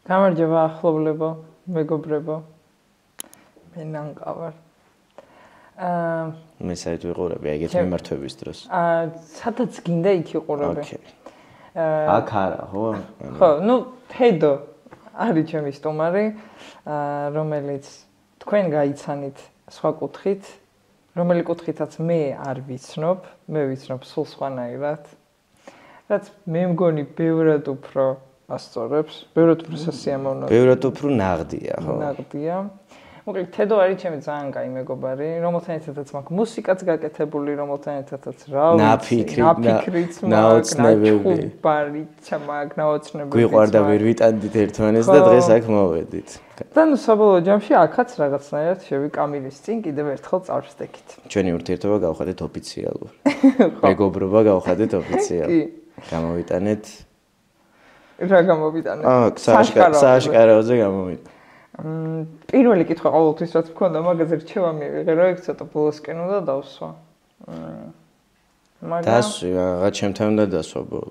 გამარჯობა ახლობლებო, მეგობრებო. მე ნანკა ვარ. მე საერთოდ ვიყურები ეგეთ მიმართვების დროს. სადაც გინდა იქ იყურები. ოკეი. აქ არა, ხო? ხო, თედო არის ჩემი სტუმარი, რომელიც თქვენ გაიცანით სხვა კუთხით, რომელი კუთხითაც მე არ ვიცნობ, მე ვიცნობ სულ სხვანაირად. რაც მე მგონი ბევრად უფრო ასწორებს, ბევრად უფრო სასიამოვნოა. ბევრად უფრო ნაღდია, ხო? ნაღდია. მოკლედ, თედო არის ჩემი ძალიან კაი მეგობარი, რომელთანაც მაქვს მუსიკაც გაკეთებული, რომელთანაც რა ვიცი, ნაფიქრიც მაქვს, ნაჩუბარიც მაქვს, ნაოცნებიც. გვიყვარდა ვერ ვიტანდით ერთმანეთს და დღეს აქ მოვედით. და საბოლოო ჯამში აქაც რაღაცნაირად შევიკამილის წინ კიდევ ერთხელ წავსდექით. ჩვენი ურთიერთობა გავხადეთ ოფიციალურ. მეგობრობა გავხადეთ ოფიციალურ. გამოვიტანეთ. რა გამოვიტანეთ? სააშკარაოზე გამოვიტანეთ. პირველი კითხვა ყოველთვის რაც მქონდა მაგაზე რჩევა მივიღე, რა იქ ცოტა ბოლოსკენ უნდა დავსვა. დასვი, რა ჩემთან უნდა დასვა ბოლო.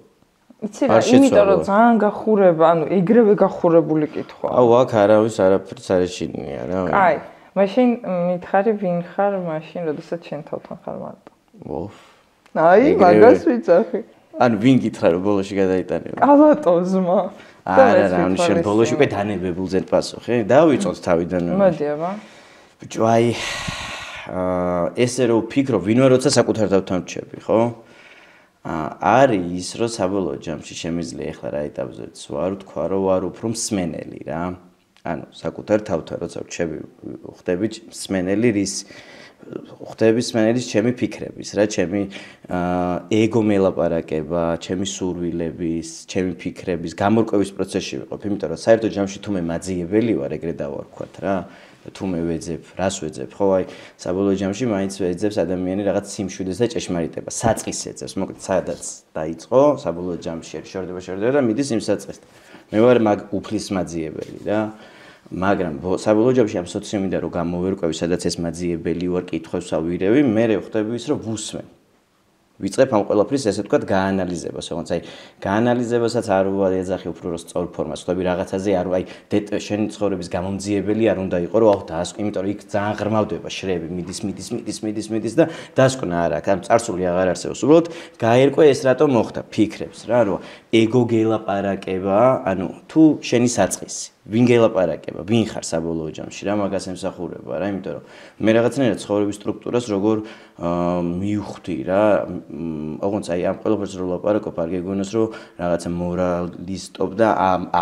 იცი რა, იმიტომ რომ ძალიან გახურება, ეგრევე გახურებული კითხვა. აქ არავის არაფერს არ ეშინია რა. კაი, მაშინ მითხარი ვინ ხარ მაშინ, როდესაც შენ თავთან ხარ მარტო. ვოფ. მაგას ვიცახი. ვინ გითხრა რომ ბოლოში გადაიტანე? კალატოზმა. არა, შენ ბოლოში უკვე დანებებულზე პასუხი. დავიწყოთ თავიდან. მოდი აბა. ბიჭო, ესე რომ ვფიქრო, ვინმე როცა საკუთარ თავთან ვჩები, ხო? არის ის, რომ საბოლოო ჯამში შემიძლია ახლა რა ეტაპზეც ვარ, თქვა რომ ვარ უფრო მსმენელი რა. საკუთარ თავთან როცა ვჩები, ხდები მსმენელი რის ხდები მსმენელის ჩემი ფიქრების რა, ჩემი ეგო მელაპარაკება, ჩემი სურვილების, ჩემი ფიქრების გამორკვევის პროცესში ვიყავ, იმიტომ რომ საერთო ჯამში თუ მე მაძიებელი ვარ, ეგრე დავარქვათ რა. თუ მე ვეძებ, რას ვეძებ, ხო, საბოლოო ჯამში მაინც ვეძებს ადამიანი რაღაც სიმშვიდეს და ჭეშმარიტებას, საწყის ეძებს, მოკლედ სადაც დაიწყო, საბოლოო ჯამში შორდება და მიდის იმ საწყისთან. მე ვარ უფლის მაძიებელი რა. მაგრამ საბოლოო ჯამში ამ სოციუმიდან რომ გამოვერკვევი, სადაც ეს მაძიებელი ვარ, კითხვებს ავირევი, მე ხდები ის, რომ ვუსმენ. ვიწყებ ამ ყველაფრის ესე ვთქვათ გაანალიზებას, როგორც გაანალიზებასაც არ ვეძახი უფრო რო სწორ ფორმას, ხდები რაღაცაზე არ შენი ცხოვრების გამომძიებელი არ უნდა იყო, რომ დაასკო, იმიტომ რომ იქ ძალიან ღრმავდება შრები, მიდის და დასკვნა არა, ამ წარსული აღარ არსებობს. უბრალოდ გაერკვე ეს რატომ მოხდა, ფიქრებს რა, რომ ეგო გელაპარაკება, თუ შენი საწყისი ვინ გელაპარაკება, ვინ ხარ საბოლოო ჯამში რა მაგას ემსახურება რა, იმიტომ რომ მე რაღაცნაირად ცხოვრების სტრუქტურას როგორ მივხვდი რა, ოღონდ ამ ყველაფერს რო ლაპარაკობ, არ გეგონოს რომ რაღაცა მორალისტობ და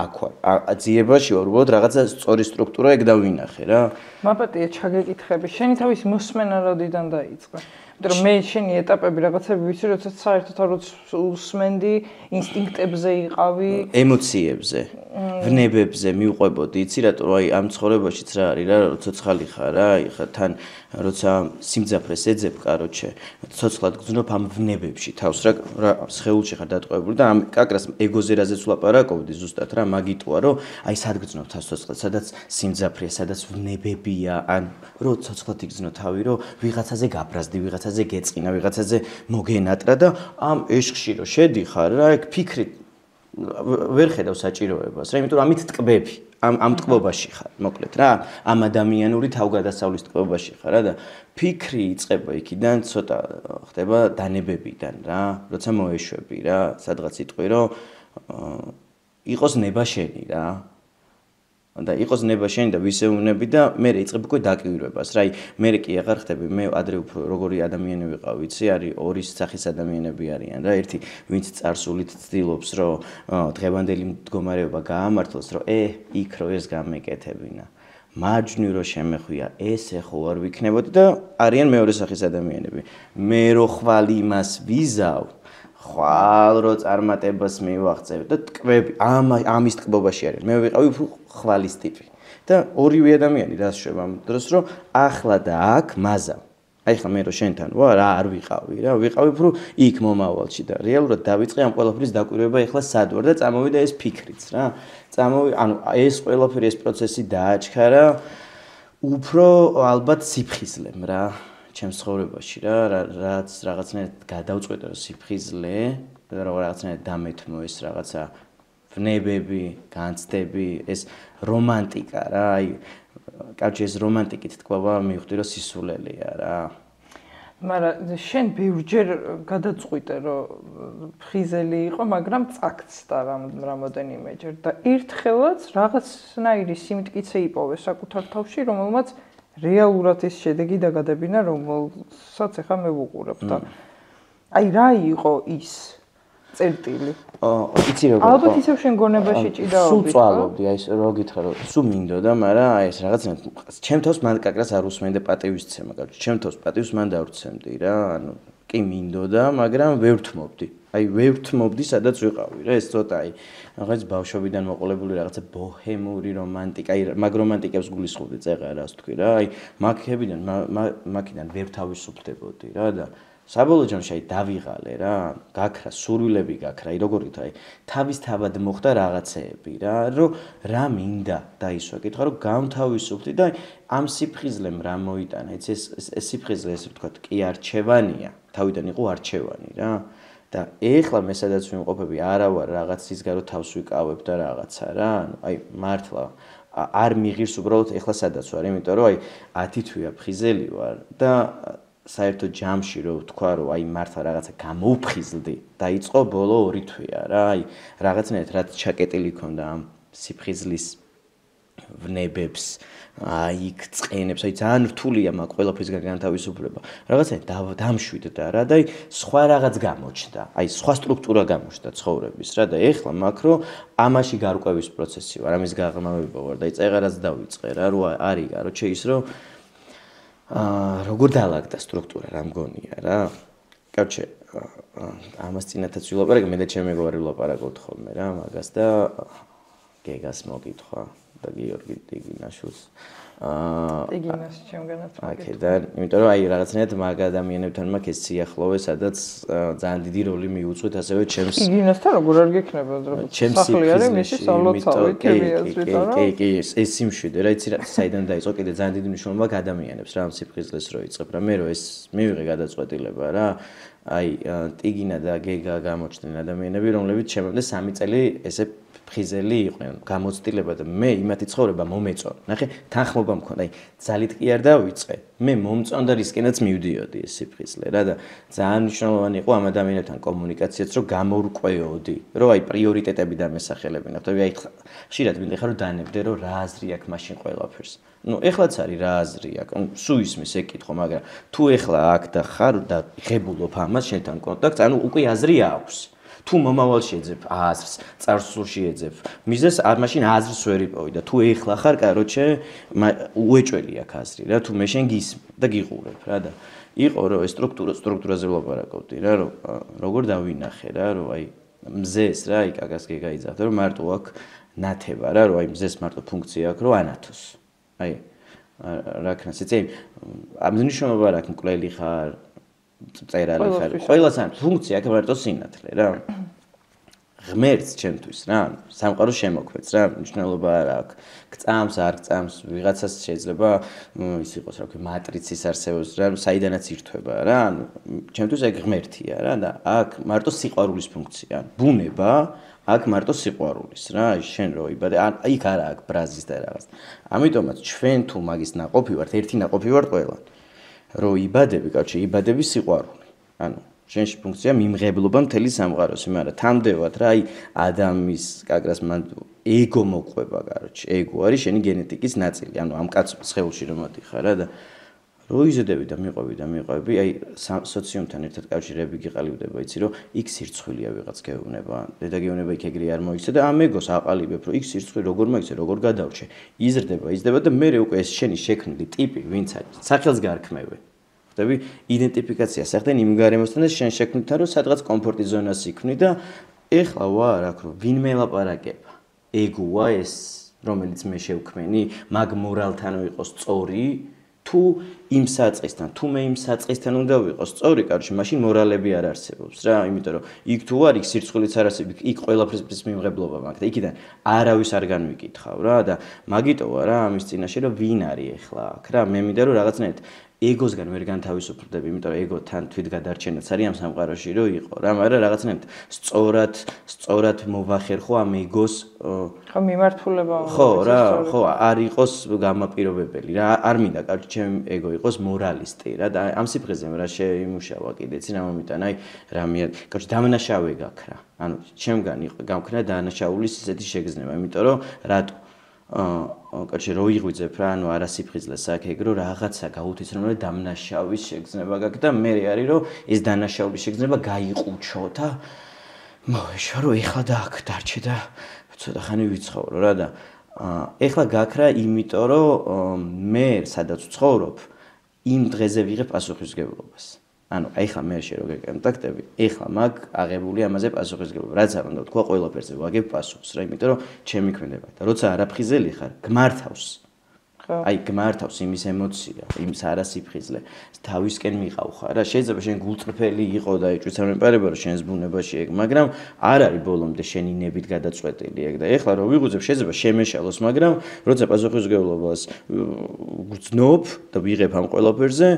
აქ ვარ. ძიებაში ვარ, უბრალოდ რაღაცა სწორი სტრუქტურა ეგ დავინახე რა. მაპატია ჩაგეკითხები, შენი თავის მოსმენა როდიდან დაიწყო? იმიტომ რომ მე შენი ეტაპები რაღაცები ვიცი, როდესაც საერთოდ არ უსმენდი, ინსტინქტებზე იყავი, ემოციებზე, ვნებებზე მივყვებოდი, იცი რატო, ამ ცხოვრებაშიც რა არის რა, ცოცხალი ხარ რა, ხა თან როცა სიმძაფრეს ეძებ, ცოცხლად გძნობ ამ ვნებებში თავს რა, სხეულში ხარ დატყვევებული და ამ კაკრას ეგოზე რაზეც ვლაპარაკობდი ზუსტად რა, მაგიტოა რომ სად გძნობ თავს ცოცხლად, სადაც სიმძაფრეა, სადაც ვნებებია, რო ცოცხლად იგზნო თავი, რომ ვიღაცაზე გაბრაზდი, ვიღაცაზე გეწყინა, ვიღაცაზე მოგენატრა და ამ ეშხში რო შედიხარ რა, ეგ ფიქრი ვერ ხედავ საჭიროებას რა, იმიტომ რომ ამით ტკბები, ამ ტკბობაში ხარ, მოკლედ რა, ამ ადამიანური თავგადასავლის ტკბობაში ხარ რა და ფიქრი იწყება იქიდან, ცოტა ხდება დანებებიდან რა, როცა მოეშვები რა, სადღაც იტყვი რომ იყოს ნება შენი რა. და იყოს ნება შენი და ვისეუნები და მე იწყებ უკვე დაკვირვებას რა, მე კი აღარ ხდები, მე ადრე უფრო როგორი ადამიანი ვიყავ, ვიცი, არის ორი სახის ადამიანები არიან რა, ერთი ვინც წარსულით ცდილობს რომ დღევანდელი მდგომარეობა გაამართლოს, რომ იქ რო ეს გამეკეთებინა. მაჯნი რო შემეხვია, ესე ხო არ ვიქნებოდი და არიან მეორე სახის ადამიანები. მე რო ხვალ იმას ვიზავ, ხვალ რო წარმატებას მივაღწევ და ტკბები ამის ტკბობაში არის. მე ვიყავი უფრო ხვალის ტიპი. და ორივე ადამიანი დასშვება ამ დროს რომ ახლა და აქ მაზავ. ხლა მე რო შენთან ვარ, არ ვიყავი რა, ვიყავი უფრო იქ მომავალში და რეალურად დავიწყე ამ ყველაფრის დაკვირვება ახლა სად ვარ და წამოვიდა ეს ფიქრიც რა. ეს ყველაფერი ეს პროცესი დააჩქარა უფრო ალბათ სიფხიზლემ რა. ჩემს ცხოვრებაში რა, რაც რაღაცნაირად გადავწყვეტე რომ სიფხიზლე და რაღაცნაირად დამეთმო ეს რაღაცა ვნებები, განცდები, ეს რომანტიკა რა, აი კაცი ეს რომანტიკით თქვა, მივხვდი რომ სისულელეა რა. მაგრამ შენ ბევრჯერ გადაწყვიტე რომ ფხიზელი იყო, მაგრამ წაქცდა რამოდენიმეჯერ და ერთხელაც რაღაცნაირი სიმტკიცე იპოვე საკუთარ თავში, რომელმაც რეალურად ის შედეგი დაგადებინა, რომელსაც ახლა მე ვუყურებ და აი რა იყო ის წერტილი? იცი როგორ ალბათ ისევ შენ გონებაში ჭიდაობდი. სულ წვალობდი, აი ეს რო გითხრა რომ სულ მინდოდა, მაგრამ აი ეს რაღაცნაირად ჩემ თავს მან კაკრას არ უსმენდა პატივისცემა, კაცო. ჩემ თავს პატივს მან დავრცემდი რა, ანუ კი მინდოდა, მაგრამ ვერ ვთმობდი. აი ვერ ვთმობდი, სადაც ვიყავი რა, ეს ცოტა აი რაღაც ბავშვობიდან მოყოლებული რაღაცა ბოჰემური რომანტიკა, აი მაგ რომანტიკებს გულისხმობდი წეღა რას თქვი რა, აი მაქიდან ვერ თავისუფლდებოდი რა და საბოლოო ჯამში აი დავიღალე რა, გაქრა, სურვილები გაქრა, აი როგორ ითქვა, აი თავისთავად მოხდა რაღაცეები რა, რომ რა მინდა დაისვა, კითხა რომ გამთავისუფლდი და ამ სიფხიზლემ რა მოიტანა, იცი ეს სიფხიზლე ესე ვთქვათ, კი არჩევანია, თავიდან იყო არჩევანი რა. და ეხლა მე სადაც ვიმყოფები, არა ვარ რაღაც ის გარო თავს ვიკავებ და რაღაცა რა, აი მართლა არ მიღირს უბრალოდ ეხლა სადაც ვარ, იმიტომ რომ აი 10 თვეა ფხიზელი ვარ და საერთოდ ჯამში რო ვთქვა რომ აი მართლა რაღაცა გამოვფხიზლდი, დაიწყო ბოლო 2 თვეა რა, აი რაღაცნაირად რაც ჩაკეტილი ქონდა ამ სიფხიზლის ვნებებს, აი იქ წყენებს, აი ძალიან რთულია მაგ ყველაფრისგან განთავისუფლება. რაღაცა დამშვიდდა რა და აი სხვა რაღაც გამოჩნდა, აი სხვა სტრუქტურა გამოჩნდა ცხოვრების რა და ეხლა მაქრო ამაში გარკვევის პროცესი ვარ, ამის გაღრმავება ვარ და აი წეღარაც დავიწყე რა, რო არის გაროჩე ის რომ როგორ დაალაგდა სტრუქტურა რა მგონია რა. კაცი ამას წინათაც ვილაპარაკე, მე და ჩემი მეგობარი ვილაპარაკოთ ხოლმე რა მაგას და გეგას მოგითხა და გიორგი ტიგინაშვილს. ტიგინას ჩემგანაც მოგითხა. აქედან, იმიტომ რომ აი რაღაცნაირად მაგ ადამიანებთან მაქვს ეს სიახლოვე, სადაც ძალიან დიდი როლი მიუძღვით ასევე ჩემს ტიგინასთან როგორ არ გექნება სახლი არის მისი სალოცავი თემიაზრით არა? კი, ეს სიმშვიდე რა, იცი რა, საიდან დაიწყო კიდე ძალიან დიდი მნიშვნელობა აქვს ადამიანებს რა, ამ სიფხიზლეს რო იწყებ რა, მე რო ეს მივიღე გადაწყვეტილება რა. აი ტიგინა და გეგა გამოჩნდნენ ადამიანები, რომლებიც შემდგომ 3 წელი ესე ფხიზელი იყვნენ, გამოცდილება და მე იმათი ცხოვრება მომეწონა. ნახე, თანხმობა მქონდა, აი ძალით კი არ დავიწყე. მე მომწონდა რისკენაც მივდიოდი ეს სიფხიზლე რა და ძალიან მნიშვნელოვანი იყო ამ ადამიანებთან კომუნიკაციაც, რომ გამორკვეოდი, რომ აი პრიორიტეტები დამესახელებინა. ხვდები, აი ხშირად მინდა ხარ რომ დანებდე, რომ რა აზრი აქვს მაშინ ყველაფერს. ну, ეხლაც არის რა აზრი აქვს. ანუ სულ ისმის ეკითხო, მაგრამ თუ ეხლა აქ და ხარ და ღებულობ ამას შენთან კონტაქტს, ანუ უკვე აზრი აქვს. თუ მომავალში ეძებ აზრს, წარსულში ეძებ. მიზეს არ მაშინ აზრს ვერ იპოვი და თუ ეხლა ხარ, კაროჩე, უეჭველი აქვს აზრი რა, თუ მე შენ გისმენ და გიყურებ რა და იყო რომ ეს სტრუქტურაზე ვლაპარაკობდი რა, რომ როგორ დავინახე რა, რომ აი მზეს რა, აი კაკას გეგაიძახდა, რომ მარტო აქვს ნათება რა, რომ აი მზეს მარტო ფუნქცია აქვს, რომ ანათოს. აი რა ქნას, იცი, ამ მნიშვნელობა რა აქვს, მკვლელი ხარ, წერალი ხარ, ყველას ამ ფუნქცია აქვს მარტო სინათლე რა. ღმერთს ჩემთვის რა, სამყაროს შემოქმედს რა, მნიშვნელობა არ აქვს. გწამს, არ გწამს, ვიღაცას შეიძლება ის იყოს რა, მატრიცის არსებობს რა, საიდანაც ირთვება რა, ანუ ჩემთვის ეგ ღმერთია რა და აქ მარტო სიყვარულის ფუნქცია. ბუნება აქ მარტო სიყვარულის რა, შენ რო იბადე, იქ არა აქვს ბრაზის და რაღაც. ამიტომაც ჩვენ თუ მაგის ნაყოფი ვართ, ერთი ნაყოფი ვართ ყველა. რო იბადები, კაცი, იბადები სიყვარული. ანუ შენში ფუნქცია მიმღებლობა მთელი სამყაროს, მაგრამ თამდევად რა, აი ადამის კაკრას მან ეგო მოყვება, კაცი, ეგო არის შენი გენეტიკის ნაწილი. ანუ ამ კაც სხეულში რომ მოდიხარ რა და რო იზრდები და მიყვები, აი სოციუმთან ერთად კავშირები გიყალიბდება, იცი რომ იქ სირცხვილია ვიღაც გეუბნება, დედა გეუბნება იქ ეგრე არ მოიქცე და ამ ეგოს აყალიბებ, რომ იქ სირცხვი როგორ მოიქცე, როგორ გადავრჩე, იზრდება და მე უკვე ეს შენი შექმნილი ტიპი, ვინც არის, სახელს გარქმევე. ხვდები, იდენტიფიკაციას ახდენ იმ გარემოსთან და შენ შექმნითან, რომ სადღაც კომფორტის ზონას იქმნი და ეხლა ვარ აქ რომ ვინმე ლაპარაკება. ეგოა ეს, რომელიც მე შევქმენი, მაგ მორალთან იყოს სწორი. თუ იმ საწყისთან, თუ მე იმ საწყისთან უნდა ვიყო სწორი, კაროჩე, მაშინ მორალები არ არსებობს რა, იმიტომ რომ იქ თუ არ იქ სირცხვილიც არ არსებობს, იქ ყველაფრის მიმღებლობა მაქვს და იქიდან არავის არ განვიკითხავ რა და მაგიტოვა რა ამის წინაშე რომ ვინ არის ახლა აქ რა, მე მინდა რომ რაღაცნაირად ეგოსგან ვერ განთავისუფლდები, იმიტომ რომ ეგო თან თვითგადარჩენაც არის ამ სამყაროში რომ იყო რა, მაგრამ რაღაცნაირად სწორად მოვახერხო ამ ეგოს ხო მიმართულება ხო რა, ხო არ იყოს გამაპირობებელი რა, არ მინდა კარგი ჩემი ეგო იყოს მორალისტი რა და ამ სიფხეზე რა შეიმუშავა კიდეც რა მომიტანა, აი რამე კარგი დამნაშავე გაქვს რა. ანუ ჩემგან იყო გამქნა დანაშაულის ისეთი შეგრძნება, იმიტომ რომ რატო კარგი რო იღვიძებ რა, ანუ არასიფხიზლეს აქ ეგრო რაღაცა გაუთისრონე დამნაშავის შეგრძნება გაქვს და მე არის რომ ეს დანაშაულის შეგრძნება გაიყუჩო და მოვეშვა რომ ეხლა და აქ დარჩე და ცოტა ხანი ვიცხოვრო რა და ეხლა გაქვს რა, იმიტომ რომ მე სადაც ვცხოვრობ, იმ დღეზე ვიღებ პასუხისმგებლობას. ანუ ეხლა მე შე რო გეკონტაქტები, ეხლა მაგ აღებული ამაზე პასუხისმგებლობა. რაც არ უნდა თქვა, ყველაფერზე ვაგებ პასუხს რა, იმიტომ რომ ჩემი ქმედება და როცა არაფხიზელი ხარ, გმართავს. აი გმართავს იმის ემოცია, იმის არასიფხიზლე, თავისკენ მიყავ ხარ რა. შეიძლება შენ გულწრფელი იყო და ეჭვიც არ მეპარება რომ შენს ბუნებაში ეგ, მაგრამ არ არის ბოლომდე შენი ნებით გადაწყვეტილი ეგ და ეხლა რო ვიღუძებ, შეიძლება შემეშალოს, მაგრამ როცა პასუხისმგებლობას გრძნობ და ვიღებ ამ ყველაფერზე,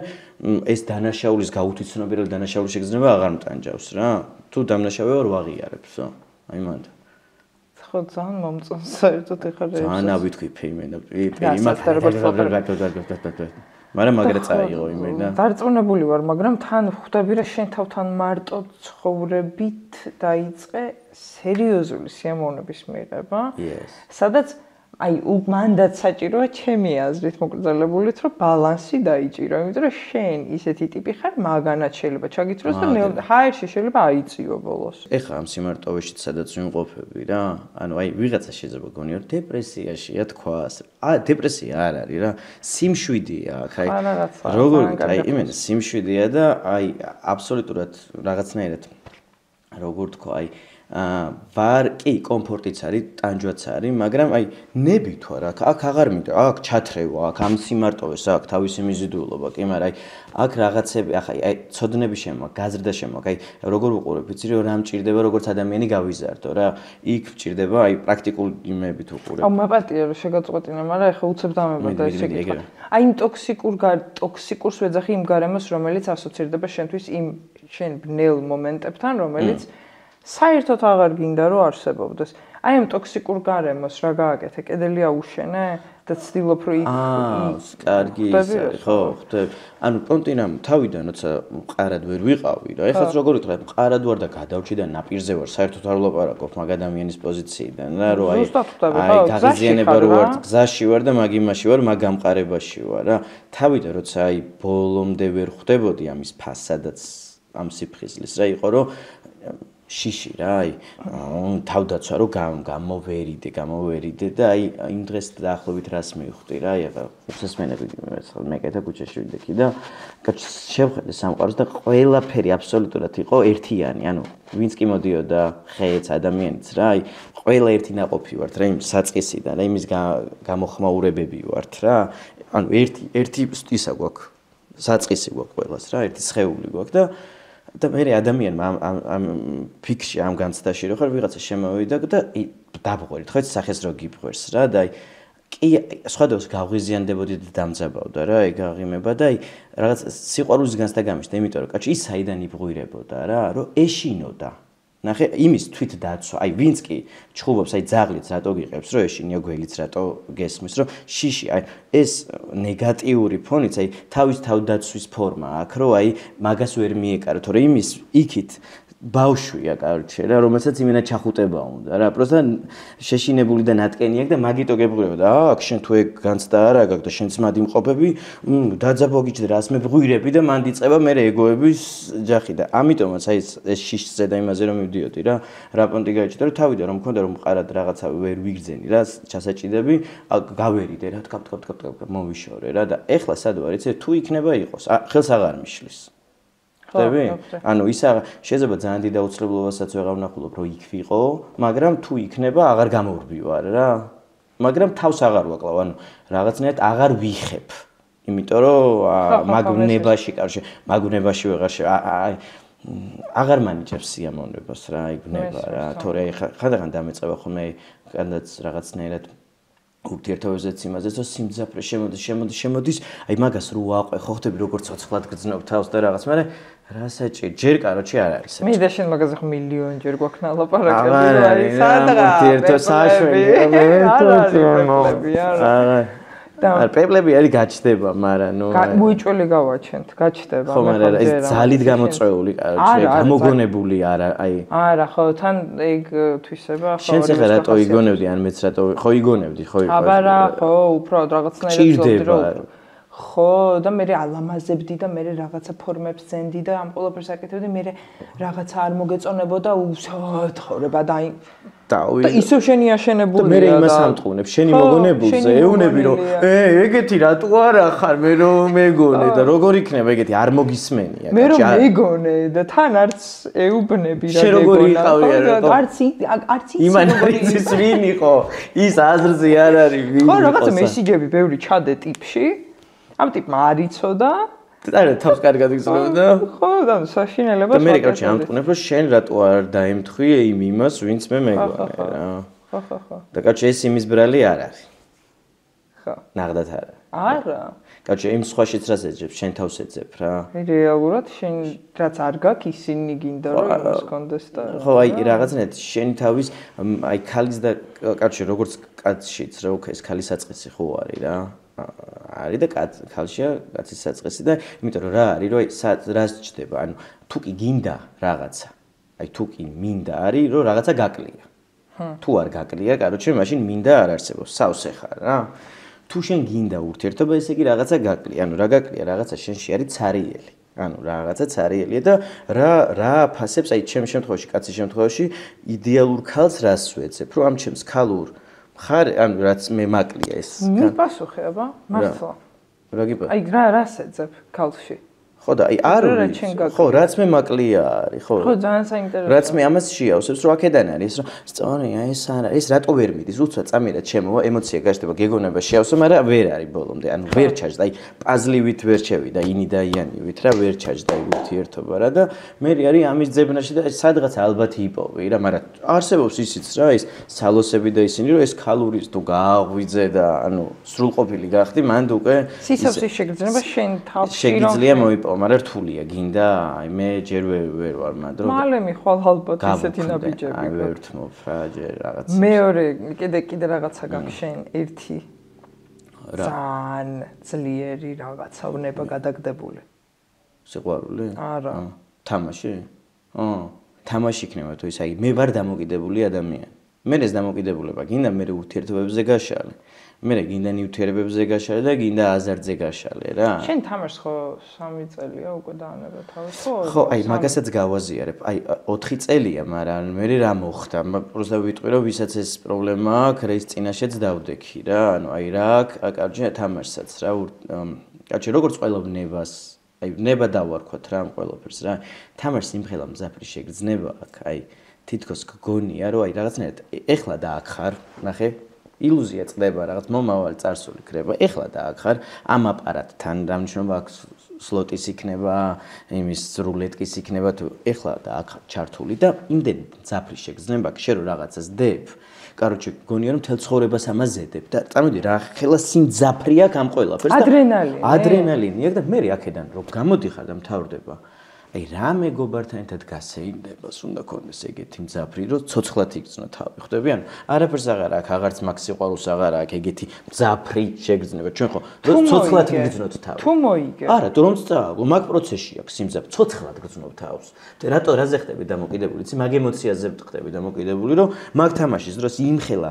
ეს დანაშაულის გაუთვითცნობიერება, დანაშაულის შეგრძნება აღარ მტანჯავს რა. თუ დამნაშავე ვარ ვაღიარებს, აი მანდ. ხო ძალიან მომწონს საერთოდ ეხლა ეს. ძალიან ავიტყვი ფეიმენა, მაგრამ მაგრა წაიღო იმენა. დარწმუნებული ვარ, მაგრამ თან ხვდები რა შენ თავთან მარტო ცხოვრებით დაიწყე სერიოზული სიამოვნების მიღება. სადაც აი მანდაც საჭიროა ჩემი აზრით მოკრძალებულით რომ ბალანსი დაიჭირო, იმიტომ რომ შენ ისეთი ტიპი ხარ, მაგანაც შეიძლება ჩაგიწროს და ჰაერში შეიძლება აიწიო ბოლოს. ეხლა ამ სიმარტოვეშიც სადაც ვიმყოფები რა, ანუ აი ვიღაცა შეიძლება გონიო დეპრესიაშია თქვას. დეპრესია არ არის რა, სიმშვიდეა აქ აი. როგორ აი იმენა სიმშვიდეა და აი აბსოლუტურად რაღაცნაირად როგორ თქვა აი ვარ კი კომფორტიც არის, ტანჯვაც არის, მაგრამ აი ნებით ვარ აქ აღარ მინდა, აქ ჩათრევა, აქ ამ სიმარტოვეს აქ თავისი მიზიდულობა, კი, მაგრამ აი აქ რაღაცები, ახლა აი ცოდნები შემოაქვს, გაზრდა შემოაქვს, აი როგორ უყურებ, იცი რომ რა მჭირდება, როგორც ადამიანი გავიზარდო რა, იქ მჭირდება აი პრაქტიკულ იმებით უყურებ. აუ მაპატია რომ შეგაწყვეტინა, მაგრამ ეხლა უცებ დამებოდა ეს შეკითხვა. აი იმ ტოქსიკურს ვეძახი იმ გარემოს, რომელიც ასოცირდება შენთვის იმ შენ ბნელ მომენტებთან, რომელიც საერთოდ აღარ გინდა რომ არსებობდეს. აი ამ ტოქსიკურ გარემოს რა გააკეთე? კედელი აუშენე და ცდილობ რომ იქ კარგი ხო, ხვდები. ანუ პონტინამ თავიდან როცა მყარად ვერ ვიყავი რა. ეხლა როგორ ვიტყვი, მყარად ვარ და გადავჭი და ნაპირზე ვარ, საერთოდ არ ვლაპარაკობ მაგ ადამიანის პოზიციიდან რა, რომ აი გაღიზიანება რო ვარ, გზაში ვარ და მაგ იმაში ვარ, მაგ გამყარებაში ვარ რა. თავიდან როცა აი ბოლომდე ვერ ხვდებოდი ამის ფასს, სადაც ამ სიფხიზლის რა იყო, რომ შიში რა, აი თავდაცვა რომ გამოვერიდე და აი იმ დღეს დაახლოებით რას მივხვდი რა, აი ახლა უსასმენები მეკეთა ქუჩაში ვიდექი და შევხედე სამყაროს და ყველაფერი აბსოლუტურად იყო ერთიანი, ანუ ვინც კი მოდიოდა ხეец ადამიანიც რა, აი ყველა ერთი ნაყოფი ვართ რა, იმ საწყისიდან, რა იმის გამოხმაურებები ვართ რა, ანუ ერთი ისა გვაქვს, საწყისი გვაქვს ყველას რა, ერთი სხეული გვაქვს და მე ადამიანმა ამ ფიქში ამ განცდაში რო ხარ ვიღაცა შემოვიდა და დაბღვერით ხო სახეს რო გიბღვერს რა და აი კი სხვადასხვა გავღიზიანდებოდი და დამძაბავდა რა ეგ აღიმება და აი რაღაც სიყვარულისგანს და გამიშდა იმიტომ რომ კაცი ის საიდან იბღვირებოდა რა რომ ეშინოდა ნახე იმის თვით დაცვა აი ვინც კი ჩხუბობს აი ძაღლიც რატო გიყებს რომ ეშინიო გველიც რატო გესმის რომ შიში აი ეს ნეგატიური ფონიც აი თავის თავდაცვის ფორმა აქვს რომ აი მაგას ვერ მიეკარო თორე იმის იქით ბავშვია კარჩე რა რომელსაც იმენა ჩახუტება უნდა რა პროსტა შეშინებული და ნატკენი აქვს და მაგიტო გებღვირება და აქ შენ თუ ეგ განცდა არა გაქვს და შენც მადი მყოფები დაძაბოგიჭდა რას მე ვღვირები და მან დიწყება მე ეგოების ჯახი და ამიტომაც აი ეს შიშზე და იმაზე რომ მივდიოდი რა რაპონტი გაიჭდა რომ თავიდან რომ მქონდა რომ მყარად რაღაცა ვერ ვიგრძენი რა ჩასაჭიდები გავერიდე რა თქაპ მოვიშორე რა და ეხლა სად ვარ იცი თუ იქნება იყოს ხელს აღარ მიშლის ხდები? ანუ ისა შეიძლება ძალიან დიდ აუცილებლობასაც ვეღარ ვნახულობ, რომ იქ ვიყო, მაგრამ თუ იქნება, აღარ გამოვრბივარ რა. მაგრამ თავს აღარ ვაკლავ, ანუ რაღაცნაირად აღარ ვიხებ. იმიტომ რომ მაგვნებაში, კაროჩე, მაგვნებაში ვეღარ აღარ მანიჭებს სიამოვნებას რა, იგნება რა, თორე ხანდახან დამეწევა ხოლმე კანდაც რაღაცნაირად ურთიერთობებზეც იმაზეც, რომ სიმძაფრე შემოდის, აი მაგას რო ვაყვე, ხო ხდები როგორც ცოცხლად გძნობ თავს და რაღაც, მაგრამ რა საჭირო, ჯერ კაროჩე არ არის. მე და შენ მაგაზე ხო მილიონჯერ გვაქვს ნალაპარაკები, აი სადღა ურთიერთო საშვები, არა. არ პეპლები არის გაჩდება, მაგრამ ნუ მოიჭველი გავაჩენთ, გაჩდება. ხო, მაგრამ ეს ძალით გამოწვეული, კაროჩე, გამოგონებული არა, აი. არა, ხო, თან ეგ თვისება, ხო. შენც ახლა რატო იგონებდი, ან მეც რატო, ხო იგონებდი, ხო იყო. აბარა, ხო, უბრალოდ რაღაცნაირად ვწოდდი რომ ხო, და მე ალამაზებდი და მე რაღაცა ფორმებს ზენდი და ამ ყველაფერს აკეთებდი, მე რაღაცა არ მოგეწონებოდა უთხრება და აი და ისევ შენი აშენებულია და მე იმას ამტყუნებ, შენი მოგონებულზე ეუნები რომ ეგეთი რატო არ ახარ მე რომ მეგონე და როგორ იქნება ეგეთი არ მოგისმენია მე რომ მეგონე და თან არც ეუბნები რა შენ როგორი იყავი არა არც იმანიც ვინ იყო ის აზრზე არ არის ვინ ხო რაღაცა მესიჯები ბევრი ჩადე ტიპში ამ ტიპმა არ იცოდა არა თავს კარგად იგრძნობდა ხო და საშინელებას და მე კაროჩე ამტყუნებ რომ შენ რატო არ დაემთხვი იმას ვინც მე მეგონე რა ხო და კაროჩე ეს იმის ბრალი არ არის ხო ნახდათ არა კაროჩე იმ სხვაშიც რას ეძებს შენ თავს ეძებ რა რეალურად შენ რაც არ გაქვს ისინი გინდა რომ იმას კონდეს და ხო აი რაღაცნაირად შენი თავის აი ქალის და კაროჩე როგორც კაცშიც რა ეს ქალის საწყისი ხო არის რა არის და ქალშია კაცის საწყისი და იმიტომ რომ რა არის რომ აი რას ჩდება ანუ თუ კი გინდა რაღაცა აი თუ კი მინდა არის რომ რაღაცა გაკლია თუ არ გაკლია კაროჩე მაშინ მინდა არ არსებობს სავსე ხარ რა თუ შენ გინდა ურთიერთობა ესე იგი რაღაცა გაკლია ანუ რა გაკლია რაღაცა შენში არის цаრიელი ანუ რაღაცა цаრიელია და რა ფასებს აი ჩემს შემთხვევაში კაცის შემთხვევაში იდეალურ ქალს რას ვეძებ რომ ამ ჩემს ქალურ ხარ ანუ რაც მე მაკლია ეს მიპასუხე აბა მართლა რა გიპა აი რას ეძებ ქალში ხო და აი არ ხო რაც მე მაკლია არის ხო ხო ძალიან საინტერესოა რაც მე ამას შეავსებს რომ აქედან არის რომ სწორია ეს არა ეს რატო ვერ მიდის უცბად წამირა ჩემო ემოცია გაჩნდება გეგონება შეავსო მაგრამ ვერ არის ბოლომდე ანუ ვერ ჩაჯდა აი პაზლივით ვერ ჩევიდა ინი და იანივით რა ვერ ჩაჯდა ურთიერთობა რა და მე არის ამის ძებნაში და სადღაც ალბათ იპოვი რა მაგრამ არსებობს ისიც რა ის სალოსები და ისინი რომ ეს ქალურის თუ გააღვიძე და ანუ სრულყოფილი გახდი მანდ უკვე სისავსის შეგრძნება შენ თავში შეგიძლია მოიპოვო მაგრამ რთულია გინდა აი მე ჯერ ვერ ვარ მანდრო მალე მიხვალ ალბათ ისეთი ნაბიჯები აი ვერ თმობ რა ჯერ რაღაც მეორე კიდე რაღაცა გაქვს შენ ერთი ძალიან ძლიერი რაღაცა ვნება გადაგდებული სიყვარული არა თამაში თამაში იქნება თუ ის აი მე ვარ დამოკიდებული ადამიანი მე ეს დამოკიდებულება გინდა მე ურთიერთობებზე გაშალე მე გინდა ნივთიერებებზე გაშალე და გინდა აზარტზე გაშალე რა შენ თამაშს ხო 3 წელია უკვე დაანება თავის ხო აი მაგასაც გავაზიარებ აი 4 წელია მაგრამ მე რა მოხდა პროსტა ვიტყვი რომ ვისაც ეს პრობლემა აქვს რა ის წინაშეც დავდექი რა ანუ აი რა კარჯე თამაშსაც რა კარჯე როგორც ყველა ვნებას აი ვნება დავარქვათ რა ამ ყველაფერს რა თამაშს იმხელა მზაფრი შეგრძნება აქ აი თითქოს გგონია რომ აი რაღაცნაირად ეხლა დაახარ ნახე ილუზია წდება რაღაც მომავალი წარსული ქრება ეხლა დაახარ ამ აპარატთან დამნიშნობა აქვს სლოტის იქნება იმის რულეტკის იქნება თუ ეხლა დაახარ ჩართული და იმდენ ძაფრი შეგრძნება შენ რომ რაღაცას დებ კაროჩე გონია რომ თელ ცხოვრებას ამას ზედებ და წარმოიდი რა ხელა სინ ძაფრი აქვს ამ ყველაფერს და ადრენალინი აქვს და მე აქედან რომ გამოდიხარ და მთავრდება აი რა მეგობართან ერთად გასეინდებას უნდა კონდეს ეგეთი მძაფრი რომ ცოცხლად იგრძნო თავი ხვდები ანუ არაფერს აღარ აქვს აღარც მაგ სიყვარულს აღარ აქვს ეგეთი მძაფრი შეგრძნება ჩვენ ხო რომ ცოცხლად იგრძნოთ თავი თუ მოიგე არა თუ რომ წააგო მაგ პროცესში აქვს სიმძაფრი ცოცხლად გრძნობ თავს და რატო რაზე ხდები დამოკიდებული იცი მაგ ემოციაზე ხდები დამოკიდებული რომ მაგ თამაშის დროს იმხელა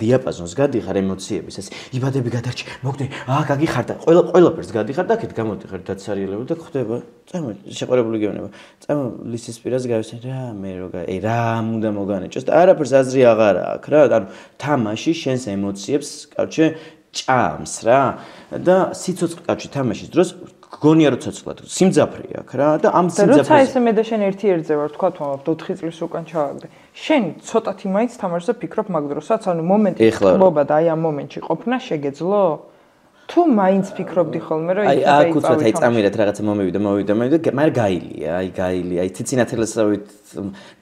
დიაპაზონს გადიხარ ემოციების ეს იბადები გადარჩი მოგდი გაგიხარ და ყველაფერს გადიხარ და აქეთ გამოდიხარ დაცარიელები და ხდება შეყარებული გეუბნება. წამო ლისის პირას გავისენ რა მე აი რა უნდა მოგანეჭოს და არაფერს აზრი აღარ აქვს რა. ანუ თამაში შენს ემოციებს, კაროჩე, ჭამს რა და სიცოცხლე კაროჩე თამაშის დროს გგონია რომ ცოცხლად სიმძაფრე აქვს რა და ამ სიმძაფრეს როცა ესე მე და შენ ერთი ერთზე ვარ თქვა თუ 4 წლის უკან ჩავაგდე. შენ ცოტათი მაინც თამაშზე ფიქრობ მაგ დროსაც, ანუ მომენტი ხმობა და აი ამ მომენტში ყოფნა შეგეძლო? თუ მაინც ფიქრობდი ხოლმე რომ აი აქ უცბად აი წამირეთ რაღაცა მომივიდა მაგრამ გაილია აი ციცინათელესავით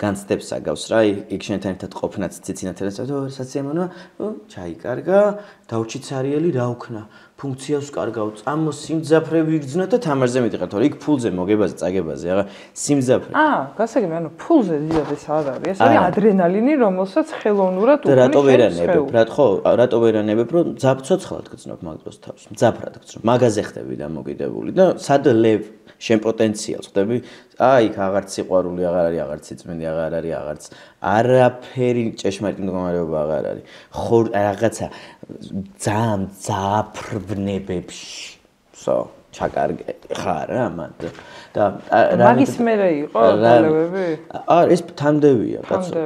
განცდებს აგავს რა იქ შენთან ერთად ყოფნაც ციცინათელესავით საცემონო ჩაიკარგა დაუჩი ცარიელი რა უქნა ფუნქციას კარგავ წამო სიმძაფრე ვიგრძნო და თამარზე მიდიხარ თორე იქ ფულზე მოგებაზე წაგებაზე აღა სიმძაფრე გასაგები ანუ ფულზე ზიად ეს არ არის ეს არის ადრენალინი რომელსაც ხელოვნურად უქმნის რატო ვერანებებ რატო ვერანებებ რომ ძაფცოცხლად გძნობ მაგ დროს თავს მძაფრად გძნობ მაგაზე ხდები დამოკიდებული და სად ლევ შენ პოტენციალს ხდები აი იქ აღარც სიყვარული აღარ არის აღარც სიწმინდე აღარ არის აღარც არაფერი ჭეშმარიტი მდგომარეობა აღარ არის ხო რაღაცა ძალიან ძაფრვნებებში სო ჩაკარგე ხარ რა მანდ და მაგის მერე იყო დალევები ეს თამდევია კაცო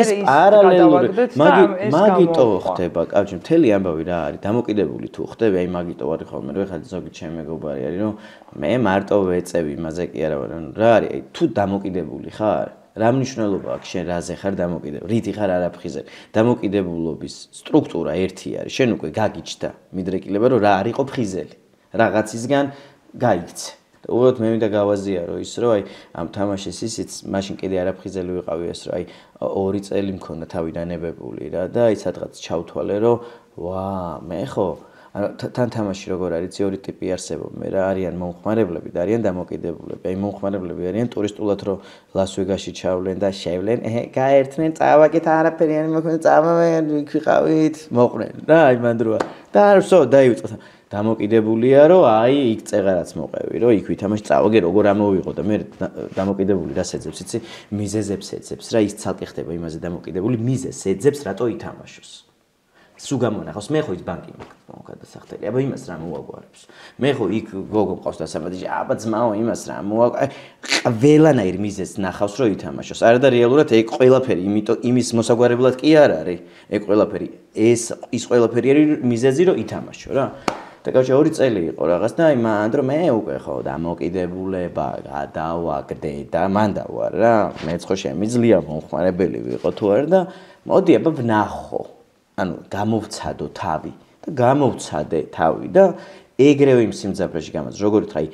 ეს პარალელური მაგიტო ხდება კაცო მთელი ამბავი რა არის დამოკიდებული თუ ხდები აი მაგიტო ვარი ხოლმე რომ ეხლა ზოგი ჩემი მეგობარი არის რომ მე მარტო ვეწევი იმაზე კი არა რა არის აი თუ დამოკიდებული ხარ რა მნიშვნელობა აქვს შენ რაზე ხარ დამოკიდებული რითი ხარ არაფხიზე დამოკიდებულობის სტრუქტურა ერთი არის შენ უკვე გაგიჩნდა მიდრეკილება რომ რა არისო ფხიზელი რაღაცისგან გაიქცე და უბრალოდ მე მინდა გავაზიარო ის რომ აი ამ თამაშის ისიც მაშინ კიდე არაფხიზელი ვიყავი ეს რომ აი 2 წელი მქონდა თავიდანებებული რა და აი სადღაც ჩავთვალე რომ ვა მე ხო თან თამაში როგორ არის ორი ტიპი არსებობენ რა არიან მომხმარებლები და არიან დამოკიდებულები აი მომხმარებლები არიან ტურისტულად რომ ლას-ვეგასში ჩავლენ და შევლენ გაერთნენ წავაგეთ არაფერი არ მოხდა წავავენ ვიყავით მოყნენ რა აი მანდროა და არსო დაივიწყოთ დამოკიდებულია რომ აი იქ წეღარაც მოყევი რომ იქ ვითამაში წავაგე როგორ ამოვიღო და მე დამოკიდებული რას ეძებს იცი მიზეზებს ეძებს რა ის ცალკე ხდება იმაზე დამოკიდებული მიზეზს ეძებს რატო ითამაშოს სულ გამონახავს მე ხო ის ბანკი მოგადასახდელი აბა იმას რა მოაგვარებს მე ხო იქ გოგო მყავს დასამართი აბა ძმაო იმას რა ყველანაირ მიზეზს ნახავს რომ ითამაშოს არა და რეალურად ეგ ყველაფერი იმის მოსაგვარებლად კი არ არის ეგ ყველაფერი ის ყველაფერი არის მიზეზი რომ ითამაშო რა და კავშირი 2 წელი იყო რაღაც და აი მანდ რომ მე უკვე ხო დამოკიდებულება გადავაგდე და მანდა ვარ რა მეც ხო შემიძლია მომხმარებელი ვიყო თუ არა და მოდი აბა ვნახო ანუ გამოვცადო თავი და გამოვცადე თავი და ეგრევე იმ სიმძაფრეში გამაც როგორიც აი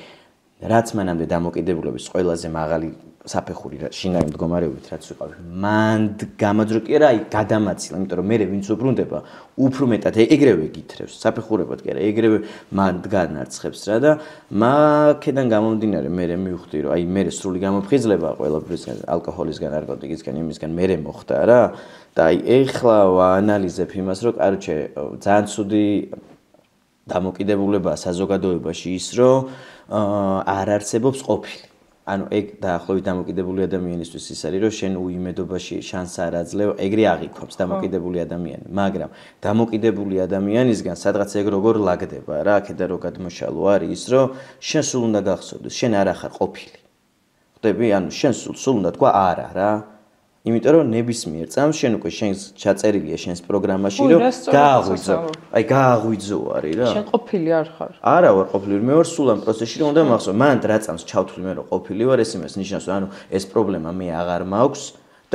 რაც მანამდე დამოკიდებულების ყველაზე მაღალი საფეხური შინაგანი მდგომარეობით რაც ვიყავი მანდ გამაძრო კი არა აი გადამაცილა იმიტომ რომ მე ვინც უბრუნდება უფრო მეტად ეგრევე გითრევს საფეხურებად კი არა ეგრევე მანდ განარცხებს რა და მაქედან გამომდინარე მე მივხვდი რომ აი მე სრული გამოფხიზლება ყველაფრისგან ალკოჰოლისგან ნარკოტიკისგან იმისგან მე მოხდა რა და აი ეხლა ვაანალიზებ იმას რომ კაროჩე ძალიან ცუდი დამოკიდებულებაა საზოგადოებაში ის რომ არ არსებობს ყოფილი ანუ ეგ დაახლოებით დამოკიდებული ადამიანისთვის ის არის რომ შენ უიმედობაში შანსს არ აძლევ ეგრე აღიქვამს დამოკიდებული ადამიანი მაგრამ დამოკიდებული ადამიანისგან სადღაც ეგ როგორ ლაგდება რა აქედან რო გადმოშალო არის ის რომ შენ სულ უნდა გახსოვდეს შენ არ ახარ ყოფილი ხდები ანუ შენ სულ უნდა თქვა არა რა იმიტომ რომ ნებისმიერ წამს შენ უკვე შენს ჩაწერილია შენს პროგრამაში რომ გააღვიძო აი გააღვიძო არის რა შენ ყოფილი არ ხარ არა ვარ ყოფილი მე ვარ სულ ამ პროცესში რომ უნდა მახსოვ მან რა წამს ჩავთვლი მე რომ ყოფილი ვარ ეს იმას ნიშნავს ანუ ეს პრობლემა მე აღარ მაქვს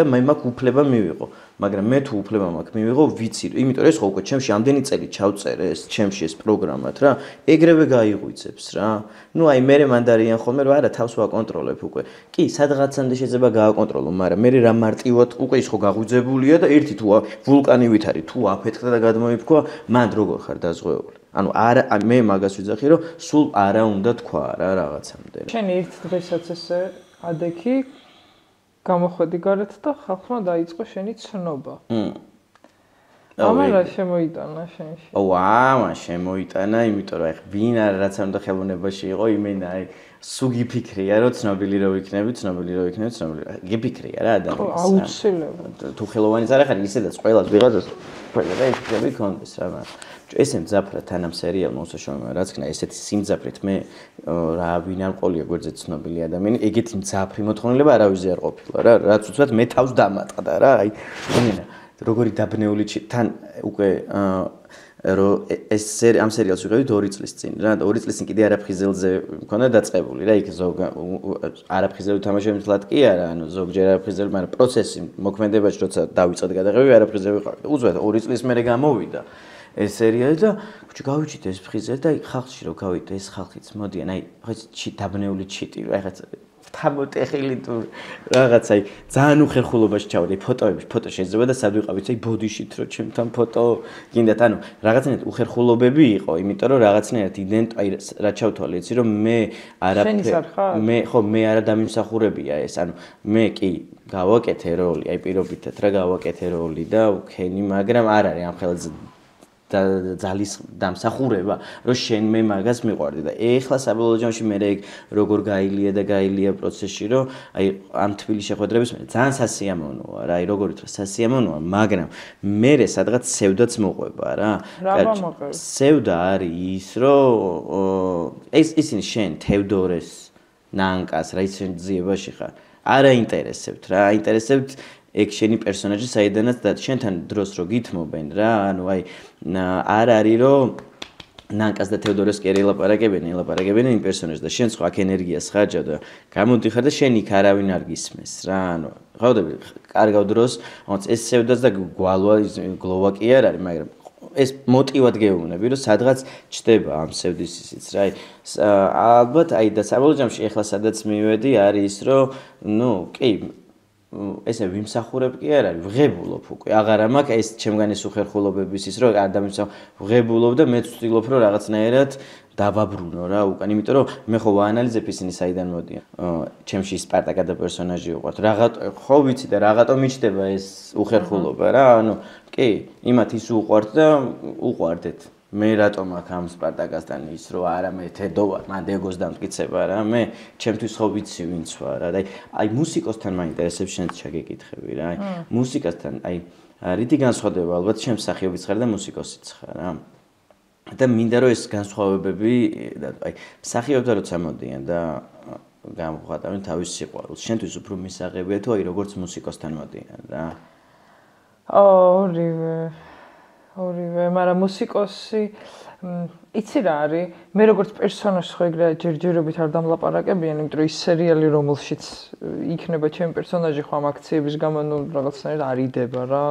და მე მაქვს უფლება მივიღო მაგრამ მე თუ უფლება მაქვს მივიღო ვიცი იმიტომ რომ ეს ხო უკვე ჩემში ამდენი წელი ჩავწერე ეს ჩემში ეს პროგრამად რა ეგრევე გაიღვიძებს რა ნუ აი მე მანდარიან ხოლმე რომ არა თავს ვაკონტროლებ უკვე კი სადღაცამდე შეიძლება გააკონტროლო მაგრამ მე რა მარტივად უკვე ის ხო გაღვიძებულია და ერთი თუ ვულკანივით არის თუ აფეთქდა და გადმოიფქვა მან როგორ ხარ დაზღვეული ანუ არა მე მაგას ვიძახი რომ სულ არა უნდა თქვა რა რაღაცამდე შენ ერთ დღესაც ესე ადექი გამოხვედი გარეთ და ხალხმა დაიწყო შენი ცნობა. ამერა შემოიტანა შენში. ვა, შემოიტანა, იმიტომ რომ ეხ ვინ არ რაც ამ და ხელოვნებაში იყო, იმენა აი სუგი ფიქრია, რომ ცნობილი რო ვიქნები, ცნობილი. გიფიქრია რა ადამიანს. აუცილებლად. თუ ხელოვანის არ ახარ, ისედაც ყველას ვიღაცას ყველა ფიქრები კონდეს რა მაგრამ ესენ მძაფრად თან ამ სერიალმა უსაშუალოა რაც ქნა ესეთი სიმძაფრით მე რა ვინ არ ყოლია გვერდზე ცნობილი ადამიანი ეგეთი მძაფრი მოთხოვნილება არავის არ ყოფილა რა რაც უცბად მე თავს დამატყდა რა აი იმენა როგორი დაბნეული თან უკვე რომ ეს ამ სერიალს ვიღებდი 2 წლის წინ რა 2 წლის წინ კიდე არაფხიზელზე მქონდა დაწყებული რა იქ ზოგ არაფხიზელი თამაშები თლად კი არა ანუ ზოგჯერ არაფხიზელი მაგრამ პროცესი მოქმედებაში როცა დავიწყდი გადაღებები არაფხიზელი ვიყავი უძვათ 2 წლის მერე გამოვიდა ეს სერიალი და ბიჭო გავიჩით ეს ფხიზე და ხალხში რო გავიდე ეს ხალხიც მოდიან აი ხო დაბნეული ჩიტი რაღაცა თამოტეხილი თუ რაღაც აი ძალიან უხერხულობაში ჩავდი ფოტოებში ფოტო შეიძლება და სად ვიყავით აი ბოდიშით რო ჩემთან ფოტო გინდათ ანუ რაღაცნაირად უხერხულობები იყო იმიტომ რომ რაღაცნაირად აი რა ჩავთვალე იცი რომ მე მე ხო მე არა დამიმსახურებია ეს ანუ მე კი გავაკეთე როლი აი პირობითად რა გავაკეთე როლი და უქენი მაგრამ არ არის ამ ხელს და ძალის დამსახურება რომ შენ მე მაგას მიყვარდი და ეხლა საბოლოო ჯამში მე როგორ გაილია პროცესში რომ აი ამ თბილი შეხვედრების მე ძალიან სასიამოვნოა რა აი როგორ ითქვა სასიამოვნოა მაგრამ მე სადღაც სევდაც მოყვება რა სევდა არის ის რომ ისინი შენ თევდორეს ნანკას რა ისინი ძიებაში ხარ არ აინტერესებთ რა აინტერესებთ ეგ შენი პერსონაჟი საიდანაც და შენთან დროს რო გითმობენ რა ანუ აი არ არის რომ ნანკას და თევდორეს კი ელაპარაკებენ იმ პერსონაჟს და შენ სხვა აქ ენერგიას ხარჯავ და გამოდიხარ და შენ იქ არავინ არ გისმეს რა ანუ ხავდები კარგავ დროს ეს სევდას და გლოვა კი არ არის მაგრამ ეს მოტივად გეუბნები რომ სადღაც ჩდება ამ სევდის ისიც რა აი ალბათ აი და საბოლოო ჯამში ეხლა სადაც მივედი არის ის რომ ნუ კი ესე ვიმსახურებ კი არ არის ვღებულობ უკვე აღარა მაქვს ეს ჩემგან ეს უხერხულობების ის რომ არ ვღებულობ და მეც ვცდილობ რომ რაღაცნაირად დავაბრუნო რა უკან იმიტომ რომ მე ხო ვაანალიზებ ისინი საიდან მოდიან ჩემში სპარტაკა და პერსონაჟი უყვართ რაღაცა ხო ვიცი და რაღაცა მიჩდება ეს უხერხულობა რა ანუ კი იმათ ის უყვართ და უყვარდეთ მე რატომ აქ ამ სპარტაკასთან ის რომ არა მე თედო ვარ მან დეგოს დამტკიცება რა მე ჩემთვის ხო ვიცი ვინც ვარ რა აი მუსიკოსთან მაინტერესებს შენც ჩაგეკითხები რა აი მუსიკასთან აი რითი განსხვავდება ალბათ ჩემ მსახიობიც ხარ და მუსიკოსიც ხარ რა და მინდა რომ ეს განსხვავებები აი მსახიობთან როცა მოდიან და გამოვხატავენ თავის სიყვარულს შენთვის უფრო მისაღებია თუ აი როგორც მუსიკოსთან მოდიან რა ორივე, მაგრამ მუსიკოსი იცი რა არის? მე როგორც პერსონაჟს ხო ეგრე ჯერჯერობით არ დამლაპარაკებიან, იმიტომ რომ ის სერიალი რომელშიც იქნება ჩემი პერსონაჟი ხო ამ აქციების გამო ნუ რაღაცნაირად არიდება რა.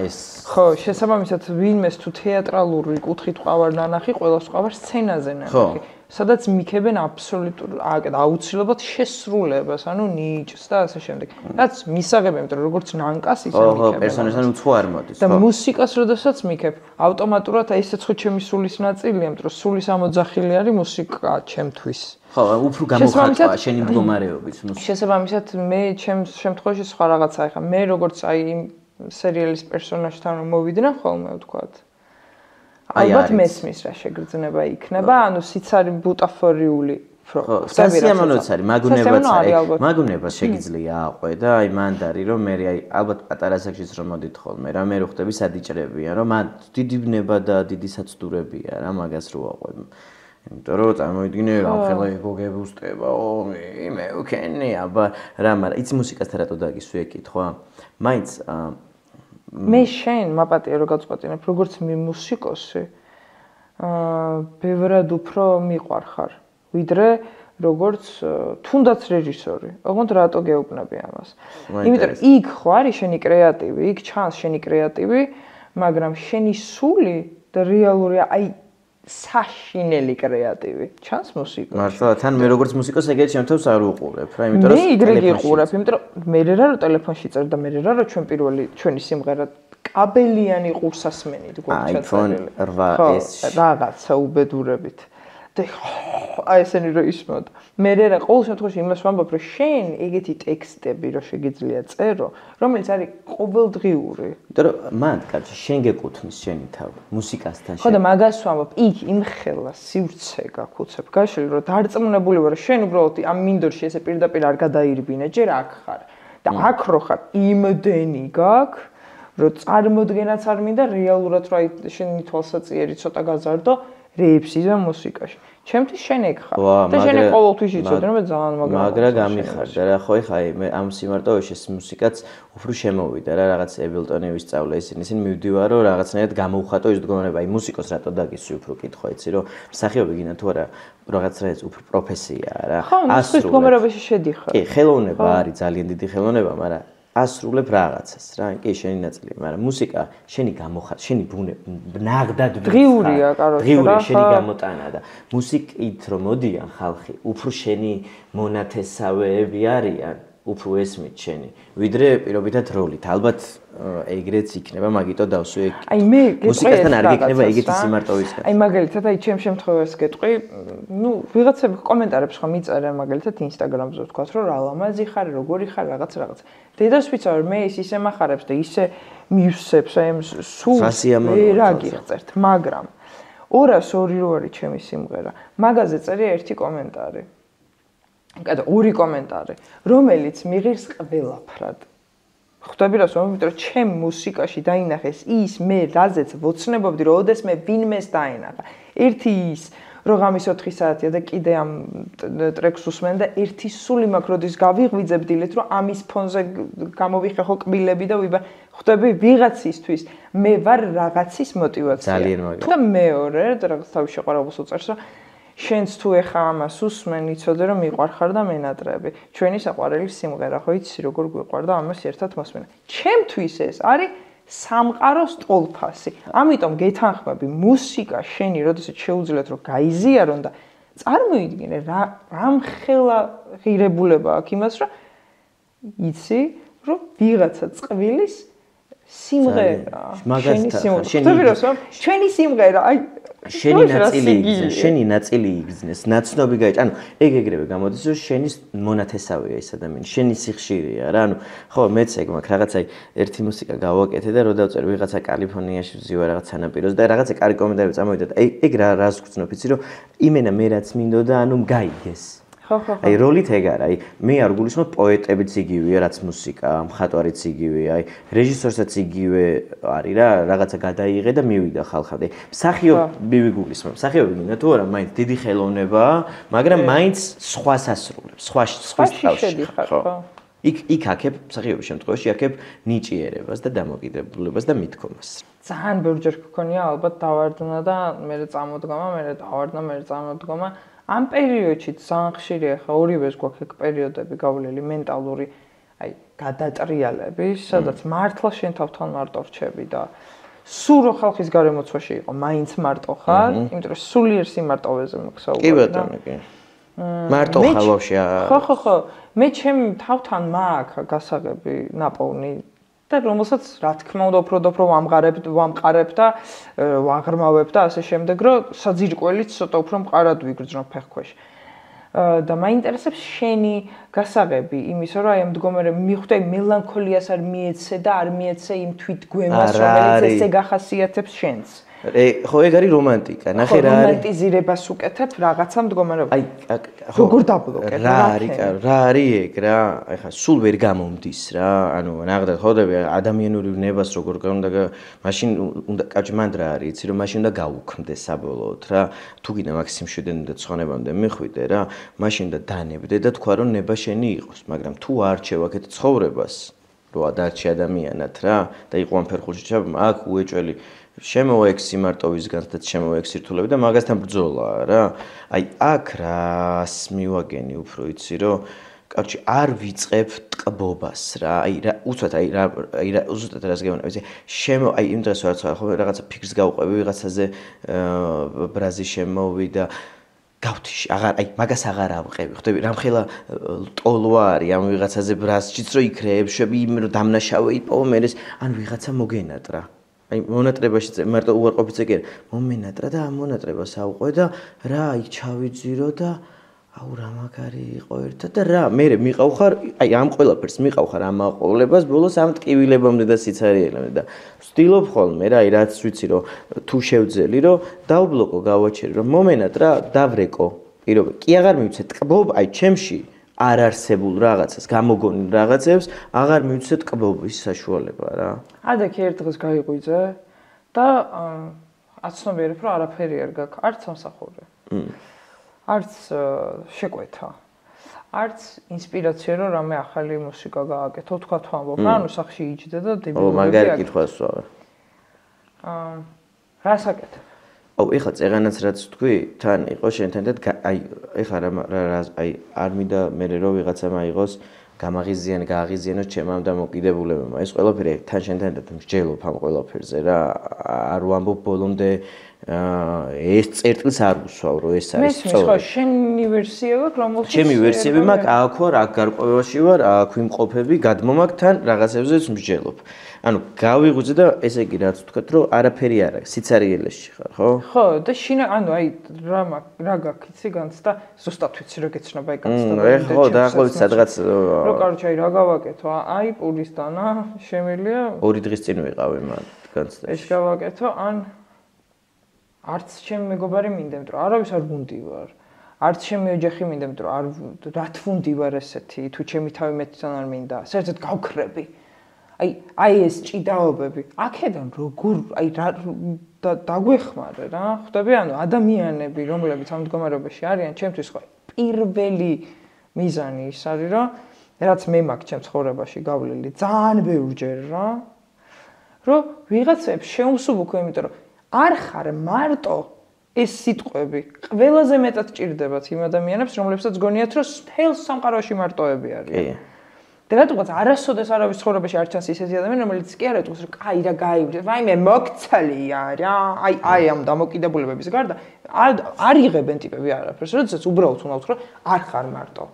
ეს ხო, შესაბამისად ვინმეს თუ თეატრალური კუთხით ყავარ ნანახი, ყველას ყავარ სცენაზე ნანახი. სადაც მიქებენ აბსოლუტურ აუცილებლად შესრულებას, ანუ ნიჭს და ასე შემდეგ. რაც მისაღებენ, იმიტომ რომ როგორც ნანკას ისე მიქებენ. ხო, პერსონაჟთან უცხო არ მოდის. და მუსიკას როდესაც მიქებ, ავტომატურად აი ესეც ხო ჩემი სულის ნაწილია, იმიტომ რომ სულის ამოძახილი არის მუსიკა ჩემთვის. ხო, უფრო გამოხატვა შენი მდგომარეობის მუსიკა. შესაბამისად მე ჩემს შემთხვევაში სხვა რაღაცა ეხა მე როგორც აი იმ სერიალის პერსონაჟთან მოვიდნენ ხოლმე ვთქვათ. ალბათ მესმის რა შეგრძნება იქნება, ანუ სიცარი ბუტაფორიული ხო, სასიამოვნოც არის, მაგუნებაც შეგიძლია აყვე და აი მანდარი რომ მე აი ალბათ პატარა ასაკშიც რომ მოდით ხოლმე რა მე რო ხდები სადიჭრებია რომ მან დიდი ბნება და დიდი საცდურებია რა მაგას რო აყვე. იმიტომ რომ წარმოიდგინე რომ ხელა ეგოგები უსტებაო მე ვქენი აბა რა მაგრამ იცი მუსიკასთან რატო დაგისვი ეკითხვა? მაინც მე შენ მაპატია რომ გავწყვეტინებ როგორც მე მუსიკოსი ბევრად უფრო მიყვარხარ ვიდრე როგორც თუნდაც რეჟისორი. ოღონდ რატო გეუბნები ამას? იმიტომ რომ იქ ხო არის შენი კრეატივი, იქ ჩანს შენი კრეატივი, მაგრამ შენი სული და რეალური აი საშინელი კრეატივი ჩანს მუსიკაში. მართლა თან მე როგორც მუსიკოსი ეგეთ შემთხვევას არ უყურებ რა, იმიტომ რომ მე იგრე გიყურებ, იმიტომ რომ მე რა ტელეფონში წერ და მე რა ჩვენი სიმღერა კაბელიანი ყურსასმენით გვაქვს iPhone 8s რაღაცა უბედურებით. და აი ესენი რო ისმოდა. მე რა ყოველ შემთხვევაში იმას ვამბობ, რომ შენ ეგეთი ტექსტები რო შეგიძლია წერო, რომელიც არის ყოველდღიური. იმიტომ რომ მან კაცი შენ გეკუთვნის შენი თავი მუსიკასთან. ხო და მაგას ვამბობ, იქ იმხელა სივრცე გაქვს უცებ გაშლი, რომ დარწმუნებული ვარ, რომ შენ უბრალოდ ამ მინდორში ესე პირდაპირ არ გადაირბინე, ჯერ აქ ხარ. და აქ რო ხარ, იმდენი გაქვს, რომ წარმოდგენაც არ მინდა რეალურად რა შენი თვალსაჩინო ცოტა გაზარდო რეიფსი და მუსიკაში. ჩემთვის შენ ეგ ხარ. და შენ ყოველთვის იცოდი რომ მე ძალიან მაგრა გამიხარდა რა ხო ეხა მე ამ სიმარტოვეში ეს მუსიკაც უფრო შემოვიდა რა რაღაც ებილტონი ვისწავლე ისინი მივდივარ რომ რაღაცნაირად გამოვხატო ის მდგომარეობა აი მუსიკოს რატო დაგისვი უფრო კითხვა იცი რომ მსახიობი გინდა თუ არა რაღაცნაირად უფრო პროფესიაა რა ასრულებს მდგომარეობაში შედიხარ კი ხელოვნება არის ძალიან დიდი ხელოვნება მაგრამ ასრულებ რაღაცას რა, კი შენი ნაწილია, მაგრამ მუსიკა შენი შენი ნაღდად დღიურია, კაროჩე, დღიურია შენი გამოტანა და მუსიკით რომ მოდიან ხალხი, უფრო შენი მონათესავეები არიან, უფრო ესმით შენი, ვიდრე პირობითად როლით. ალბათ ეგრეც იქნება, მაგიტო დავსვი. აი მე მუსიკასთან არ გიქნება ეგეთი სიმარტოვისგან. აი მაგალითად, აი ჩემ შემთხვევას გეტყვი, ნუ ვიღაცები კომენტარებს ხომ იწერენ მაგალითად Instagram-ზე ვთქვათ, რომ რა ლამაზი ხარ, როგორი ხარ, რაღაც. დედას ვიცავ, მე ისე მახარებს და ისე მივსებს, აი ამ სულს რა გიღწერთ, მაგრამ 202 რო არის ჩემი სიმღერა. მაგაზე წერია ერთი კომენტარი. კაი, ორი კომენტარი, რომელიც მიღირს ყველაფრად. ხვდები რას ვამბობ, რომ ჩემ მუსიკაში დაინახეს ის მე რაზეც ვოცნებობდი, რომ ოდეს მე ვინმეს დაინახა. ერთი ის რომ ღამის 4 საათია და კიდე ამ ტრეკს უსმენ და ერთი სული მაქვს, როდის გავიღვიძებ დილით, რომ ამის ფონზე გამოვიხეხო კბილები და ვიბა. ხვდები ვიღაცისთვის მე ვარ რაღაცის мотиваცია. ძალიან მაგარი. და მეორე რაღაც თავის შეყვარებულს უწერს, რომ შენც თუ ეხა ამას უსმენ, იცოდე რომ მიყვარხარ და მენატრები. ჩვენი საყვარელი სიმღერა, ხო იცი როგორ გვიყვარ და ამას ერთად მოსმენა. ჩემთვის ეს არის სამყაროს ტოლფასი. ამიტომ გეთანხმები, მუსიკა შენი, როდესაც შეუძლიათ რომ გაიზიარონ და წარმოიდგინე რამხელა ღირებულება აქვს იმას, რომ იცი, რომ ვიღაცა წყვილის სიმღერა, შენი სიმღერა, აი შენი ნაწილი იგზნეს, ნაცნობი გაიჭ. ანუ ეგ ეგრევე გამოდის, რომ შენი მონათესავეა ეს ადამიანი, შენი სიხშირეა რა. ანუ ხო, მეც ეგ მაქვს რაღაცა ერთი მუსიკა გავაკეთე და რო დავწერ ვიღაცა კალიფორნიაში ვზივა რაღაც სანაპიროს და რაღაცა კარგი კომენტარები წამოვიდა და ეგ რას გვცნობ, იცი რომ იმენა მე რაც მინდოდა, ანუ გაიგეს. აი როლით ეგ არა, აი მე არ გულისხმობ პოეტებიც იგივეა, რაც მუსიკა, მხატვარიც იგივეა, აი რეჟისორსაც იგივე არის რა, რაღაცა გადაიღე და მივიდა ხალხამდე. მსახიობი ვიგულისხმობ, მსახიობი გინდა თუ არა, მაინც დიდი ხელოვნებაა, მაგრამ მაინც სხვას ასრულებს, სხვას თავში, ხო? იქ აქებ მსახიობის შემთხვევაში აქებ ნიჭიერებას და დამოკიდებულებას და მithkomას. ძალიან ბევრჯერ გქონია ალბათ დავარდნა და მე წამოდგომა, მე დავარდნა, მე წამოდგომა. ამ პერიოდში ძალიან ხშირია, ხა ორივეს გვაქვს ეგ პერიოდები გავლილი მენტალური, აი, გადატრიალები, სადაც მართლა შენ თავთან მარტო რჩები და სულ რო ხალხის გარემოცვაში იყო, მაინც მარტო ხარ, იმიტომ რომ სულიერ სიმარტოვეზე მოგსაუბრე. კი ბატონო, კი. მარტო ხარ ვაფშე. ხო. მე ჩემ თავთან მაქვს გასაღები ნაპოვნი და რომელსაც რა თქმა უნდა უფრო ვამყარებ და ვაღრმავებ და ასე შემდეგ, რომ საძირკველიც ცოტა უფრო მყარად ვიგრძნობ ფეხქვეშ. და მაინტერესებს შენი გასაღები იმისა, რომ აი ამ მდგომარეობამ მიხვდე მელანქოლიას არ მიეცე და არ მიეცე იმ თვითგვემას, რომელიც ესე გახასიათებს შენს. ხო ეგ არის რომანტიკა. ნახე რა არის რომანტიზირებას უკეთებ რაღაცა მდგომარეობა. აი როგორ დაბლოკებ რა არის ეგ რა? აი ხა სულ ვერ გამომდის რა. ანუ ნახდა ხოვდები ადამიანური ნებას როგორ უნდა მაშინ უნდა კაჭმან რა არის, იცი რომ მაშინ უნდა გაუქმდე საბოლოოდ რა. თუ გინდა მაქსიმშუდენ და ცხონებამდე მიხვიდე რა, მაშინ უნდა დანებდე და თქვა რომ ნება შენი იყოს, მაგრამ თუ არჩევ აქეთ ცხოვრებას, რო ადარჩი ადამიანად რა და იყო ამ ფერხულში ჩაბმა, აქ უეჭველი შემოვა ეგ სიმარტოვისგან და შემოვა ეგ სირთულები და მაგასთან ბრძოლაა რა. აი აქ რას მივაგენი უფრო იცი რომ კაცი არ ვიწყებ ტკბობას რა. აი რა უცბად აი რა უზუსტად რას გეუბნება იცი აი იმ დროს ვარ ხო რაღაცა ფიქრს გავყვები ვიღაცაზე ბრაზი შემოვიდა გავთიში აღარ აი მაგას აღარ ავყევი ხვდები რამხელა ტოლვა არის ამ ვიღაცაზე ბრაზშიც რომ იქრეებს შვები იმ რომ დამნაშავე იპოვო მე ეს ან ვიღაცა მოგენატრა აი მონატრებაში მარტო უარყოფითზე კი მომენატრა და ამ მონატრებას ავყვე და რა იქ ჩავიძირო და აუ რა მაგარი იყო ერთად და რა მე მიყავ ხარ აი ამ ყველაფერს მიყავ ხარ ამ აყოლებას ბოლოს ამ ტკივილებამდე და სიცარიელამდე და ვცდილობ ხოლმე რა აი რაც ვიცი რომ თუ შევძელი რომ დავბლოკო გავაჩერი რომ მომენატრა დავრეკო პირობი კი აღარ მივცე ტკბობ აი ჩემში არ არსებულ რაღაცას გამოგონილ რაღაცებს აღარ მივცე ტკბობის საშუალება რა ადაკი ერთ დღეს გაიღვიძე და აცნობიერებ რომ არაფერი არ გაქვს არც სამსახური არც შეკვეთა არც ინსპირაცია რომ რამე ახალი მუსიკა გააკეთო თქვა თუ ამბობ რა ანუ სახში იჯდე და დებილობები მაგარი კითხვას ვარ რას აკეთებ აუ ეხლა წეღანაც რაც თქვი თან იყო შენთან და აი ეხლა რა აი არ მინდა მე რომ ვიღაცა მაიღოს გააღიზიანოს ჩემ ამ დამოკიდებულებებმა. ეს ყველაფერი თან შენთან ერთად მსჯელობ ამ ყველაფერზე რა. არ ვამბობ ბოლომდე ეს წერტილს არ უსვავ, რომ ეს არის სწორი. მე ხო შენი ვერსია აქვს, რომელშიც ჩემი ვერსიები მაქვს, აქ ვარ, აქ გარკვევაში ვარ, აქ ვიმყოფები, გადმომაგ თან რაღაცებზეც მსჯელობ. ანუ გავიღვიძე და ესე იგი რაც ვთქვათ, რომ არაფერი არ აქვს, სიცარიელეში ხარ, ხო? ხო, და შინა, ანუ აი რა გაქვს, იცი განცდა, ზუსტად ვიცი რა გეცნობა აი განცდა. ხო, დაახლოებით სადღაც რო კაროჩე აი რა გავაკეთო, აი პულის დანა შემილია 2 დღის წინ ვიყავი მან განცდა. ეს გავაკეთო, ან არც ჩემი მეგობარი მინდემთ, რომ არავის არ ვუნდივარ. არც ჩემი ოჯახი მინდემთ, რომ რა თვუნდივარ ესეთი, თუ ჩემი თავი მეცან არ მინდა. საერთოდ გავქრები. აი ეს ჭიდაობები, აქედან როგორ აი დაგვეხმარე რა. ხვდები, ანუ ადამიანები, რომლებიც ამ მდგომარეობაში არიან, ჩემთვის ხო პირველი მიზანი ის არის, რომ რაც მე მაქვს ჩემ ცხოვრებაში გავლილი ძალიან ბევრჯერ რა, რომ ვიღაცებს შეუმსუბუქო, იმიტომ რომ არ ხარ მარტო ეს სიტყვები ყველაზე მეტად ჭირდებათ იმ ადამიანებს, რომლებსაც გონიათ, რომ მთელ სამყაროში მარტოები არიან. და რატომაც არასოდეს არავის ცხოვრებაში არ ჩანს ისეთი ადამიანი, რომელიც კი არ ეტყვის, რომ კაი რა გაივლით, ვაიმე მოგცალია რა, აი ამ დამოკიდებულებების გარდა არ იღებენ ტიპები არაფერს, როდესაც უბრალოდ უნდა ვთქვა, არ ხარ მარტო.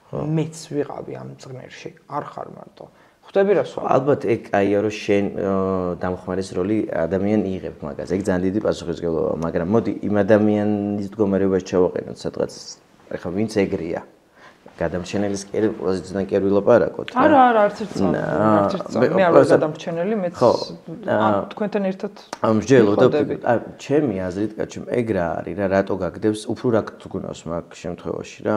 მეც ვიყავი ამ წღნერში, არ ხარ მარტო. ხვდები რა სვა? ალბათ ეგ კაია რომ შენ დამხმარის როლი ადამიანი იღებ მაგას. ეგ ძალიან დიდი პასუხისმგებლობაა, მაგრამ მოდი იმ ადამიანის მდგომარეობაში ჩავაყენოთ სადღაც. ეხლა ვინც ეგრეა. გადამრჩენელის პოზიციიდან კი არ ვილაპარაკოთ. არა, არც ერთ წამს. მე არ ვარ გადამრჩენელი, მეც თქვენთან ერთად მსჯელობ და ჩემი აზრით, კაცო, ეგ რა არის რა, რატო გაგდებს, უფრო რა გგონავს მაგ შემთხვევაში რა.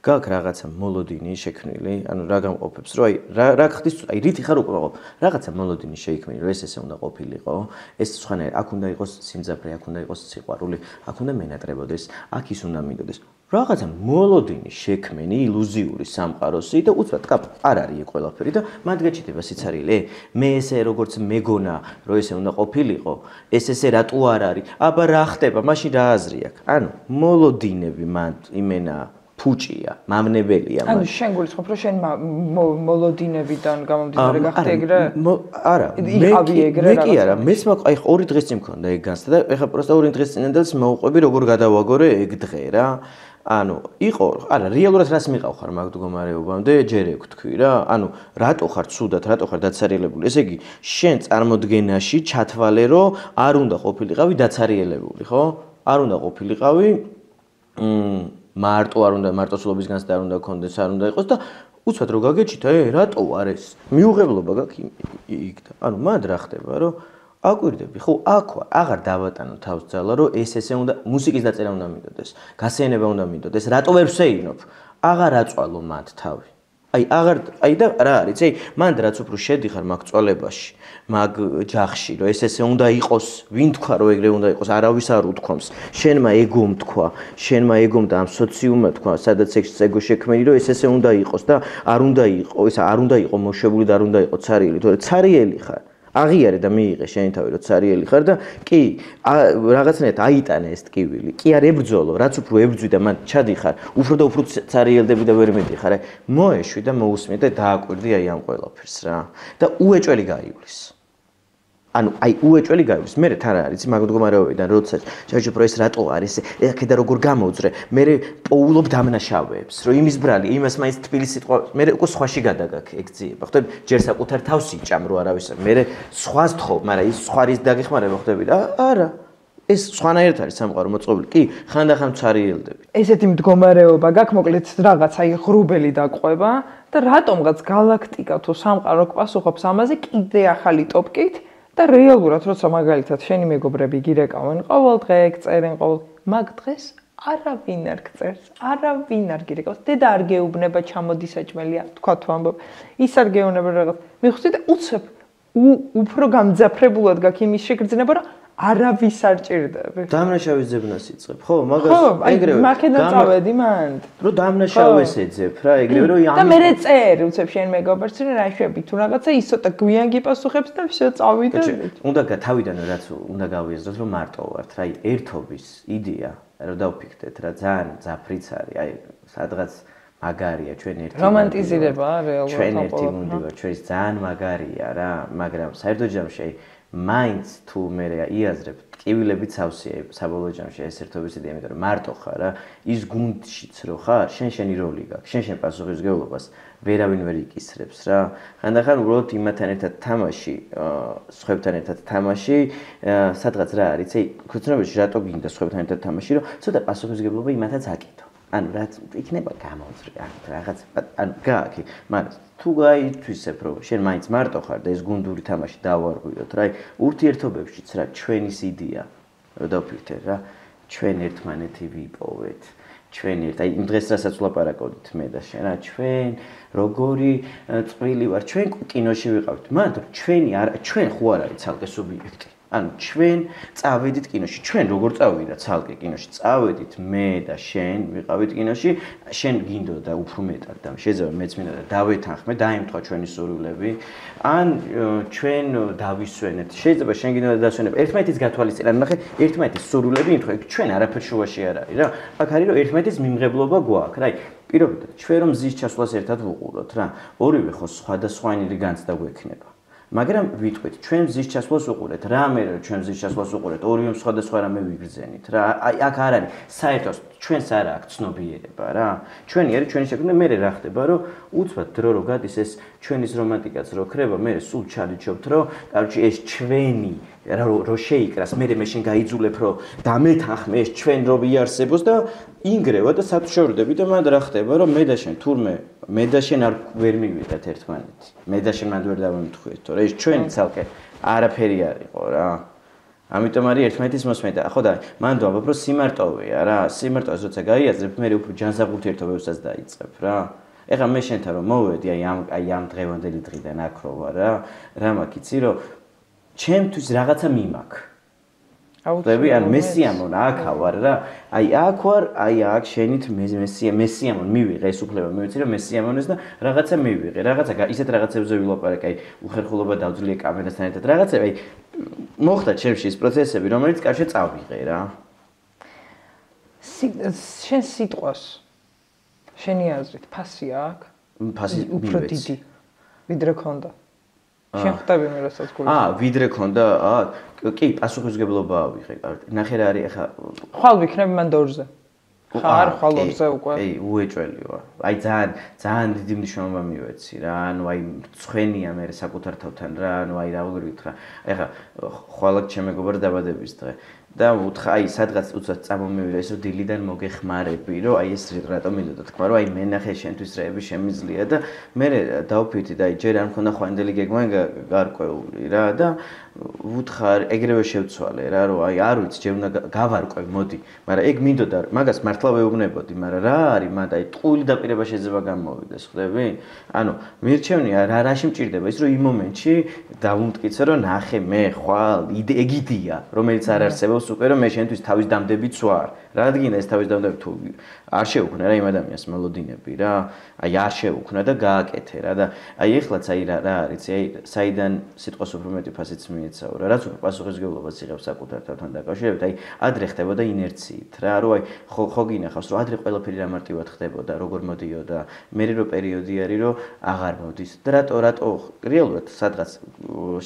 გაქვს რაღაცა მოლოდინი შექმნილი, ანუ რა გამყოფებს, რომ რა ხდის, რითი ხარ უკმაყოფ. რაღაცა მოლოდინი შეიქმნილი, რომ ესე უნდა ყოფილიყო. ეს სხვანაირად, აქ უნდა იყოს სიმძაფრე, აქ უნდა იყოს სიყვარული, აქ უნდა მენატრებოდეს, აქ ის უნდა მინდოდეს. რაღაცა მოლოდინი შექმენი ილუზიური სამყაროსი და უცბად არ არის ეს ყველაფერი და მათ გაჩნდება სიცარიელე. მე ესე როგორც მეგონა, რომ ესე უნდა ყოფილიყო, ესე რატო არ არის? აბა რა ხდება? მაშინ რა აზრი აქვს? ანუ მოლოდინები მან იმენა ფუჭია, მავნებელია მან. ანუ შენ გულისხმობ, რომ შენ მოლოდინებიდან გამომდინარე გახდე ეგრე? არა, მე კი არა, მეც მაქვს აი 2 დღის წინ მქონდა ეგ განცდა და ეხლა პროსტა 2 დღის წინადელს მოვყვები როგორ გადავაგორე ეგ დღე რა. ანუ იყო, არა, რეალურად რას მიყავ ხარ მაგ მდგომარეობამდე, ჯერ ეგ თქვი რა. ანუ რატო ხარ ცუდად, რატო ხარ დაცარიელებული? ესე იგი, შენ წარმოდგენაში ჩათვალე, რომ არ უნდა ყოფილიყავი დაცარიელებული, ხო? არ უნდა ყოფილიყავი მარტო არ უნდა მარტოსულობის განცდა არ უნდა გქონდეს, არ უნდა იყოს და უცბად რო გაგეჭით, რატო არ ეს? მიუღებლობა გაქვს იქ და ანუ მანდ რა ხდება, რომ აკვირდები, ხო, აქ ვარ, აღარ დავატანო თავს ძალა, რომ ესე უნდა მუსიკის დაწერა უნდა მინდოდეს, გასეირნება უნდა მინდოდეს, რატო ვერ ვსეირნობ? აღარ აწვალო მათ თავი. აი და რა არის, მანდ რაც უფრო შედიხარ მაგ წვალებაში, მაგ ჯახში, რომ ესე უნდა იყოს, ვინ თქვა რომ ეგრე უნდა იყოს, არავის არ უთქვამს. შენმა ეგომ თქვა, შენმა ეგომ და ამ სოციუმმა თქვა, სადაც ეგო შექმენი, რომ ესე უნდა იყოს და არ უნდა იყოს, არ უნდა იყოს მოშვებული და არ უნდა იყოს ცარიელი, თორე ცარიელი ხარ. აღიარე და მიიღე შენი თავი რომ ცარიელი ხარ და კი რაღაცნაირად აიტანე ეს ტკივილი. კი არ ებრძოლო, რაც უფრო ებრძვი და მან ჩადიხარ, უფრო და უფრო ცარიელდები და ვერ მედიხარ. მოეშვი და მოусმე და დააკვირდი აი ამ ყველაფერს რა. და უეჭველი გაივლის. ანუ აი უეჭველი გაივლის. მე თან არის მაგ მდგომარეობიდან როდესაც შეიძლება რომ ეს რატო არის, ეხლა როგორ გამოძრე, მე პოულობ დამნაშავეებს, რომ იმის ბრალი, იმას მაინც თბილი სიტყვა, მე უკვე სხვაში გადაგაქ ეგ ძიება. ხვდები, ჯერ საკუთარ თავს იჭამ რო არავის, მე სხვას თხოვ, მაგრამ ის სხვა რის დაგეხმარება ხვდები და არა. ეს სხვანაირად არის სამყარო მოწყობილი. კი, ხანდახან ცარიელდები. ესეთი მდგომარეობა გაქვს, მოკლედ რაღაც აი ღრუბელი დაყვება და რატომღაც galaktika თუ სამყარო გპასუხობს ამაზე კიდე ახალი ტოპკით. და რეალურად, როცა მაგალითად შენი მეგობრები გირეკავენ ყოველ დღე, წერენ ყოველ მაგ დღეს არავინ არ გწერს, არავინ არ გირეკავს. დედა არ გეუბნება ჩამოდი საჭმელია, თქვა თუ ამბობ. ის არ გეუბნება რაღაც. მიხვდი და უცებ უფრო გამძაფრებულად გაქვს იმის შეგრძნება, რომ არავის არ ჭირდები. დამნაშავის ძებნას იწყებ, ხო? მაგას ეგრევე. მაქედან წავედი მან. რომ დამნაშავეს ეძებ რა, ეგრევე რომ და მე წერ უცებ შენ მეგობარს რომ რა შვები თუ რაღაცა ის ცოტა გვიან გიპასუხებს და всё წავიდა. უნდა თავიდან რაც უნდა გავიაზროთ რომ მარტო ვართ, რა, ერთობის იდეა, რომ დავფიქრდეთ რა, ძალიან ძაფრიც არის, აი, სადღაც მაგარია ჩვენ ერთი რომანტიზირება რეალურად ჩვენ ერთი მუნდივარ ჩვენს ძალიან მაგარია რა მაგრამ საერთო ჯამში მაინც თუ მე იაზრებ ტკივილებით სავსეა საბოლოო ჯამში ეს ერთობის იდეა იმიტომ რომ მარტო ხარ რა ის გუნდშიც რო ხარ შენი როლი გაქვს შენ პასუხისმგებლობას ვერავინ ვერ იკისრებს რა ხანდახან უბრალოდ იმათთან ერთად თამაში სხვებთან ერთად თამაში სადღაც რა არის აი ქუცნობაში რატო გინდა სხვებთან ერთად თამაში რომ ცოტა პასუხისმგებლობა იმათაც აკეთო ანუ რაც იქნება გამოძრე რაღაც ანუ გააკი მაგრამ თუ გაითვისებ რომ შენ მაინც მარტო ხარ და ეს გუნდური თამაში დავარღვიოთ რა აი ურთიერთობებშიც რა ჩვენი სიდია რომ დავფიქრდეთ რა ჩვენ ერთმანეთი ვიპოვეთ ჩვენ ერთ აი იმ დღეს რასაც ვლაპარაკობთ მე და შენ რა ჩვენ როგორი წვრილი ვარ ჩვენ კინოში ვიყავით მაგრამ ჩვენ ხო არ არის ცალკე სუბიექტი ანუ ჩვენ წავედით კინოში ჩვენ როგორ წავიდა ცალკე კინოში წავედით მე და შენ ვიყავით კინოში შენ გინდოდა უფრო მეტად და შეიძლება მეც მინდა და დავეთანხმე დაემთხვა ჩვენი სურვილები ან ჩვენ დავისვენეთ შეიძლება შენ გინდოდა დასვენებ ერთმანეთის გათვალისწინებთ ნახე ერთმანეთის სურვილები იმთხვა ჩვენ არაფერ შუაში არ არის რა აქ არის რომ ერთმანეთის მიმღებლობა გვაქვს რა პირობითად ჩვენ რომ მზის ჩასვლას ერთად ვუყუროთ რა ორივე ხო სხვადასხვანაირი განცდა გვექნება მაგრამ ვიტყვით ჩვენ მზის ჩასვლას უყურეთ რა მე რომ ჩვენ მზის ჩასვლას უყურეთ ორივე სხვადასხვა რამე ვიგრძენით რა აი აქ არ არის საერთოდ ჩვენს არ აქვს ცნობიერება რა ჩვენი არის ჩვენი შექმნა მე რა ხდება რომ უცბად დრო რო გადის ეს ჩვენის რომანტიკაც რო ქრება მე სულ ჩალიჩობთ რომ კაროჩი ეს ჩვენი რო შეიკრას მე შენ გაიძულებ რომ დამეთანხმე ეს ჩვენ რო იარსებოს და ინგრევა და სათშორდები და მანდ რა ხდება რომ მე და შენ თურმე მე და შენ არ ვერ მივიდეთ ერთმანეთი მე და შენ მანდ ვერ დავემთხვიეთ თორე ეს ჩვენი ცალკე არაფერი არისო რა ამიტომ არის ერთმანეთის მოსმენა ხო და მანდ ვამბობ რომ სიმარტოვეა რა სიმარტოვეს როცა გაიაზრებ მე უფრო ჯანსაღ ურთიერთობებსაც დაიწყებ რა ეხლა მე შენთან რომ მოვედი აი ამ დღევანდელი დღიდან აქ რო ვარ რა მაქვს იცი რომ ჩემთვის რაღაცა მიმაქ აუცილებლად ან მესიამონ აქ ვარ რა აი აქ ვარ აი აქ შენით მესიამონ მივიღე ეს უფლება მივიცი რომ მესიამონეს და რაღაცა მივიღე რაღაცა ისეთ რაღაცებზე ვილაპარაკე აი უხერხულობა დავძლიე კამერასთან ერთად რაღაცა აი მოხდა ჩემში ეს პროცესები რომელიც კარში წავიღე რა შენ სიტყვას შენი აზრით ფასი აქვს ფასი უფრო დიდი ვიდრე ქონდა შენ ხვდები მე რასაც გულს ვიდრე ქონდა კი პასუხისმგებლობა ავიღე ნახე რა არის ახლა ხვალ ვიქნები მან დორზე ხარ ხვალ ორზე უკვე აი უეჭველი ვარ აი ძალიან დიდი მნიშვნელობა მივეცი რა ანუ აი ცხენია მე საკუთარ თავთან რა ანუ აი რა ვიგრი ვთქვა ახლა ხვალად ჩემ მეგობარ დაბადების დღე და უთხრა აი სადღაც უცბად წამომივიდა ეს რომ დილიდან მოგეხმარები რომ აი ეს რატომ მინდოდა თქვა რომ აი მე ნახე შენთვის რეები შემიძლია და მე დავფიქრდი და აი ჯერ არ მქონდა ხვანდელი გეგმა გარკვეული რა და უთხრა ეგრევე შევცვალე რა რომ აი არ ვიცი ჯერ უნდა გავარკვე მოდი მაგრამ ეგ მინდოდა მაგას მართლა ვეუბნებოდი მაგრამ რა არის მანდ აი ტყუილი დაპირება შეიძლება გამოვიდეს ხვდები ანუ მირჩევნია რაში მჭირდება ის რომ იმ მომენტში დავუმტკიცე რომ ნახე მე ხვალ ეგ იდეა რომელიც არ არსებობს უკვე რომ მე შენთვის თავის დამდებიც ვარ რა დგინდა ეს თავის დამდები თუ არ შეუქმნა რა იმ ადამიანს მელოდინები რა აი არ შეუქმნა და გააკეთე რა და აი ეხლაც აი რა არის აი საიდან სიტყვას უფრო მეტი ფასიც მიეცაურა რაც უფრო პასუხისმგებლობას იღებს საკუთარ თავთან დაკავშირებით აი ადრე ხდებოდა ინერციით რა რომ აი ხო გინახავს რომ ადრე ყველაფერი რა მარტივად ხდებოდა როგორ მოდიოდა მე რო პერიოდი არის რომ აღარ მოდის და რატო რეალურად სადღაც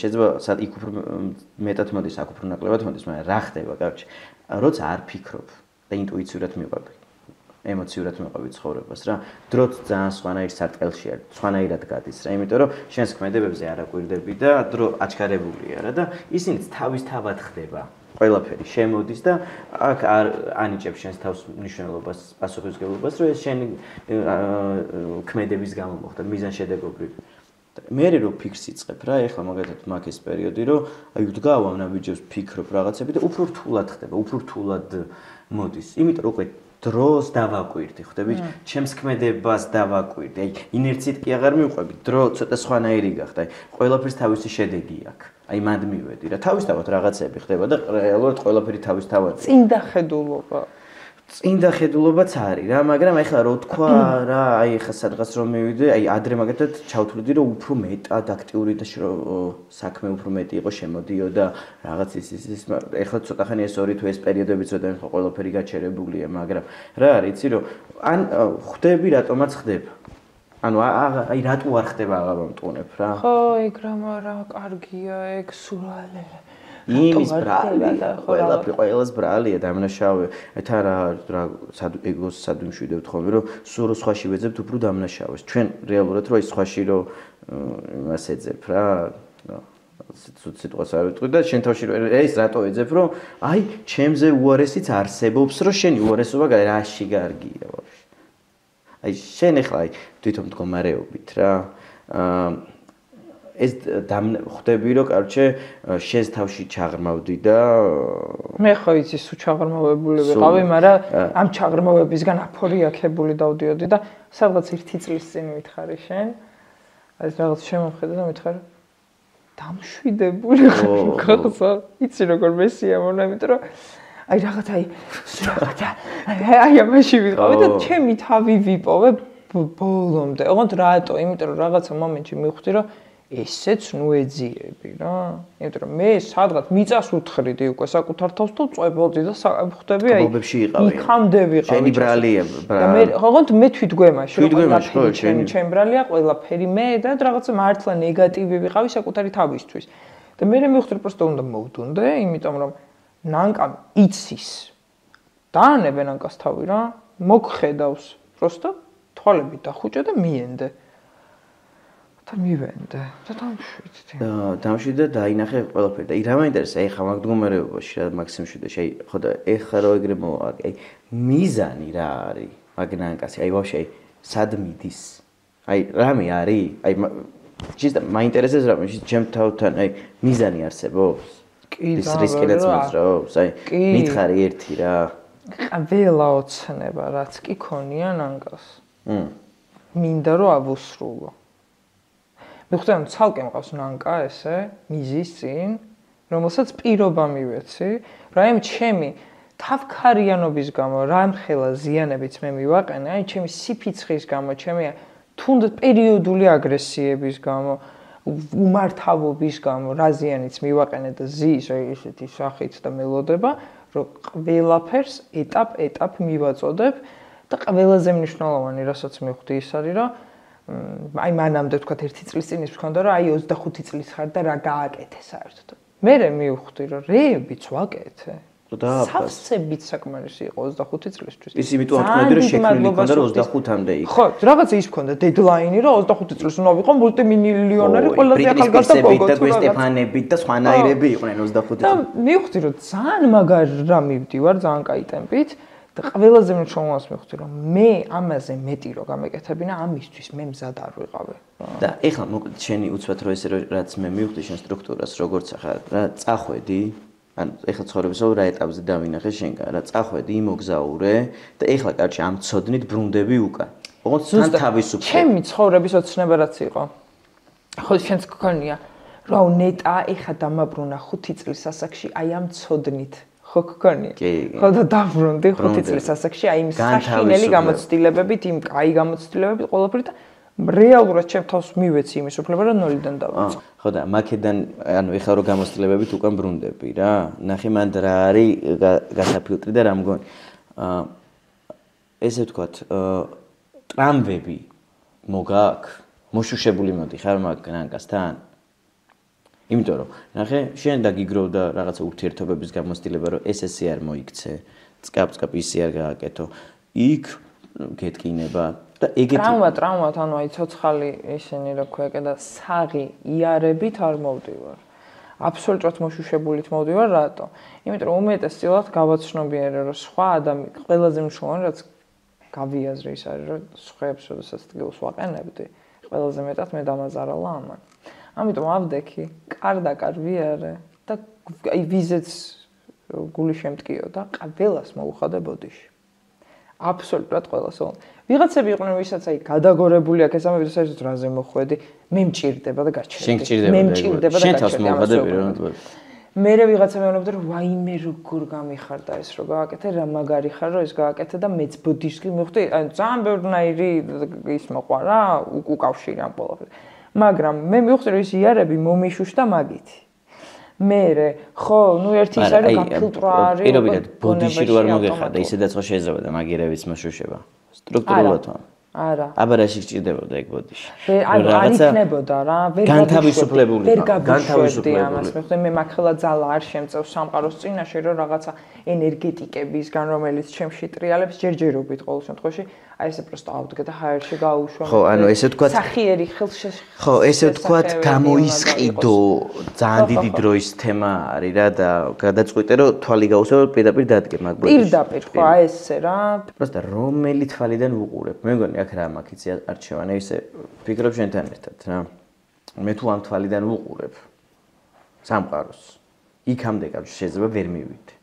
შეიძლება იქ უფრო მეტად მოდის აქ უფრო ნაკლებად მოდის მაგრამ რა ხდება კაროჩი როცა არ ფიქრობ და ინტუიციურად მივყვები ემოციურად მივყვები ცხოვრებას რა დროც ძალიან სხვანაირ სარტყელში არის სხვანაირად გადის რა იმიტომ რომ შენს ქმედებებზე არ აკვირდები და დრო აჩქარებულია რა და ისინიც თავისთავად ხდება ყველაფერი შემოდის და აქ არ ანიჭებს შენს თავს მნიშვნელობას პასუხისმგებლობას რომ ეს შენი ქმედების გამო მოხდა მიზანშედეგობრივ მე რო ფიქრს იწყებ რა ეხლა მაგათაც მაქვს ეს პერიოდი რომ აი ვდგავ ამ ნაბიჯებს ფიქრობ რაღაცები და უფრო რთულად ხდება უფრო რთულად მოდის იმიტომ რომ უკვე დროს დავაკვირდი ხვდები ჩემს ქმედებას დავაკვირდი აი ინერციით კი აღარ მივყვები დრო ცოტა სხვანაირი გახდა აი ყველაფერს თავისი შედეგი აქვს აი მანდ მივედი რა თავისთავად რაღაცები ხდება და რეალურად ყველაფერი თავისთავად წინდახედულობა წინდა ხედულობაც არის რა, მაგრამ ეხლა რო თქვა რა, აი ეხლა სადღაც რომ მივიდე, აი ადრე მაგათად ჩავთვლიდი რომ უფრო მეტად აქტიური და საქმე უფრო მეტი იყო შემოდიო და რაღაც ის ეხლა ცოტა ხანი ეს 2 თვე ეს პერიოდებიც რომ ხო ყველაფერი გაჩერებულია, მაგრამ რა არის, იცი რომ ან ხვდები რატომაც ხდება. ანუ აი რატო არ ხდება აღარ მომტყუნებ რა. ხო, ეგ რა კარგია, ეგ სულალე. იმის ბრალია, ყველას ბრალია დამნაშავე. თან რა ეგოს სადმშვიდებთ ხოლმე, რომ სულ სხვაში ვეძებთ უფრო დამნაშავეს. ჩვენ რეალურად რო ის სხვაში რო იმას ეძებ რა, სიტყვას არ ვიტყვი და შენ თავში ეს რატო ეძებ, რომ აი ჩემზე უარესიც არსებობს, რომ შენი უარესობა რაში გარგია ვაფშე. აი შენ ახლა აი თვითონ მდგომარეობით რა ეს ხვდები რომ კარჩე შენს თავში ჩაღრმავდი და მე ხო იცი სულ ჩაღრმავებული ვიყავი, მაგრამ ამ ჩაღრმავებისგან აფორი აქებული დავდიოდი და სადღაც 1 წლის წინ მითხარი შენ აი რაღაც შემოხედა და მითხარი დამშვიდებული ხარ იცი როგორ მესიამონა, იმიტომ რომ აი რაღაც აი ამაში ვიყავი და ჩემი თავი ვიპოვე ბოლომდე. ოღონდ რატო? იმიტომ რომ რაღაცა მომენტში მივხვდი რომ ესეც ნუ ეძიები რა. იმიტომ რომ მე სადღაც მიწას უთხრიდი უკვე საკუთარ თავს და წვებოდი და ხვდები აი იქამდე ვიყავი. შენი ბრალია და მე ოღონდ მე თვითგვემაში რომ ჩემი ბრალია ყველაფერი მე და რაღაცა მართლა ნეგატივი ვიყავი საკუთარი თავისთვის. და მე მივხვდი პროსტო უნდა მოვდუნდე, იმიტომ რომ ნანკამ იცის დაანებე ნანკას თავი რა, მოგხედავს პროსტო თვალები დახუჭე და მიენდე და მივენდე და დამშვიდდი და დამშვიდე და დაინახე ყველაფერი და რა მაინტერესა ეხა მაგ მდგომარეობაში რა მაქსიმშვიდე შეი ხო და ეხა რო ეგრე მოვაკე აი მიზანი რა არის მაგ ნანკასი აი ვაფშე სად მიდის აი რამე არის აი ჩიზდა მაინტერესებს რა ჩემ თავთან აი მიზანი არსებობს ის რისკიც მოძრაობს აი მითხარი ერთი რა ყველა ოცნება რაც კი ქონია ნანკას მინდა რომ ავუსრულო მე ხვდები ცალკე მყავს ნანკა ესე მიზის წინ რომელსაც პირობა მივეცი რა იმ ჩემი თავქარიანობის გამო რამხელა ზიანებიც მე მივაყენე აი ჩემი სიფიცხის გამო ჩემი თუნდაც პერიოდული აგრესიების გამო უმართავობის გამო რა ზიანიც მივაყენე და ზის ესეთი სახით და მელოდება რომ ყველაფერს ეტაპ მივაწოდებ და ყველაზე მნიშვნელოვანი რასაც მივხვდი ის არის რომ აი მანამდე თქვა 1 წლის წინ ის მქონდა რომ აი 25 წლის ხარ და რა გააკეთე საერთოდ მე მივხვდი რომ რეებიც ვაკეთე და სავსებით საკმარისი იყო 25 წლისთვის ის იმიტომ თქვენდი რომ შექმნილი ქონდა რომ 25-მდე იქ ხო რაღაცა ის ქონდა დედლაინი რომ 25 წელს უნდა ვიყო მულტიმილიონერი ყველაზე ახალგაზრდა ბოგოტა და სტეფანები და სხვანაირები იყვნენ 25 წელს და მივხვდი რომ ძალიან მაგარი რა მივდივარ ძალიან კაი ტემპით და ყველაზე მნიშვნელოვანს მივხვდი რომ მე ამაზე მეტი რო გამეკეთებინა ამისთვის მე მზად არ ვიყავი და ეხლა მოკლედ შენი უცბად რო ესე რაც მე მივხვდი შენ სტრუქტურას როგორც ახლა რა წახვედი ან ეხლა ცხოვრებისო რა ეტაპზე დავინახე შენგან რა წახვედი მოგზაურე და ეხლა კარჩი ამ ცოდნით ბრუნდები უკან ოღონდ თან თავისუფლად ჩემი ცხოვრების ოცნება რაც იყო ხო შენც გქონია რომ ნეტა ეხლა დამაბრუნა 5 წლის ასაკში აი ამ ცოდნით ხო გქონია ხო და დაბრუნდი 5 წლის ასაკში აი იმ საშინელი გამოცდილებებით იმ კაი გამოცდილებებით ყველაფერი და რეალურად ჩემ თავს მივეცი იმის უფლება რომ ნოლიდან დავიწყო. ხო და მაკედან ანუ ეხლა რო გამოცდილებებით უკან ბრუნდები რა. ნახე მანდ რა არის გასაფილტრი და რა მგონი. ესე ვთქვათ, ტრამვები მოგაქვს? მოშუშებული მოდი ხარ მაგ ნანკასთან? იმიტომ რომ ნახე შენ დაგიგროვდა რაღაცა ურთიერთობების გამოცდილება რომ ესე არ მოიქცე. წკაპ ისე არ გააკეთო. იქ გეტკინება და ეგეთი ტრავმად ანუ აი ცოცხალი ისინი რა ქვია და საღი იარებით არ მოვდივარ. აბსოლუტურად მოშუშებულით მოვდივარ, რატო? იმიტომ რომ უმეტესწილად გავაცნობიერე რომ სხვა ადამიანი ყველაზე მნიშვნელოვანი რაც გავიაზრე ის არის რომ სხვებს შესაძლოა დგილს ვაყენებდი. ყველაზე მეტად მე დამაზარალა ამან. ამიტომ ავდექი, კარდაკარ ვიარე და აი ვიზეც გული შემტკიოდა, ყველას მოუხადე ბოდიში. აბსოლუტურად ყველას. ვიღაცები იყვნენ, ვისაც აი გადაგორებული აქ ესამები და საერთოდ რაზე მოხვედი, მე მჭირდება და გაჩერდი. შენ გჭირდება და მე მჭირდება და გაჩერდი. შენ თავს მოხადები რა. მერე ვიღაცა მეუბნებდა რომ ვაიმე როგორ გამიხარდა ეს რომ გააკეთე რა მაგარი ხარ რომ ეს გააკეთე და მეც ბოდიშკი მივხვდი ანუ ძალიან ბევრნაირი ის მოყვა რა უკავშირი ამ ყველაფერს მაგრამ მე მივხვდი რომ ის იარები მომიშუშდა მაგით მერე ხო ნუ ერთი ის არის გაფილტრა არის პირობითად ბოდიში რო არ მოგეხადა ისედაც ხო შეიძლება და მაგირების მოშუშება სტრუქტურულად არა. აბა რაში გჭირდებოდა ეგ ბოდიში? ანუ არ იქნებოდა რა, ვერ განთავისუფლებული. ამას. მე ხდები მე მაქხელა ძალა არ შემწევს სამყაროს წინაშე რომ რაღაცა ენერგეტიკებისგან რომელიც ჩემში ტრიალებს ჯერჯერობით ყოველ შემთხვევაში აი ესე პროსტო ავდგა და ჰაერში გაუშვა. ხო, ანუ ესე თქვა სახიერი ხელში ხო, ესე თქვა გამოისყიდო ძალიან დიდი დროის თემა არის რა და გადაწყვიტე რომ თვალი გაუსვა პირდაპირ დადგე მაგ ბოდიში. პირდაპირ ხო, აი ესე რა. პროსტო რომელი თვალიდან ვუყურებ? მე მგონი აქ რა მაგიცი არჩევანი ისე ფიქრობ შენთან ერთად რა. მე თუ ამ თვალიდან ვუყურებ სამყაროს. იქამდე კაც შეიძლება ვერ მივიდე.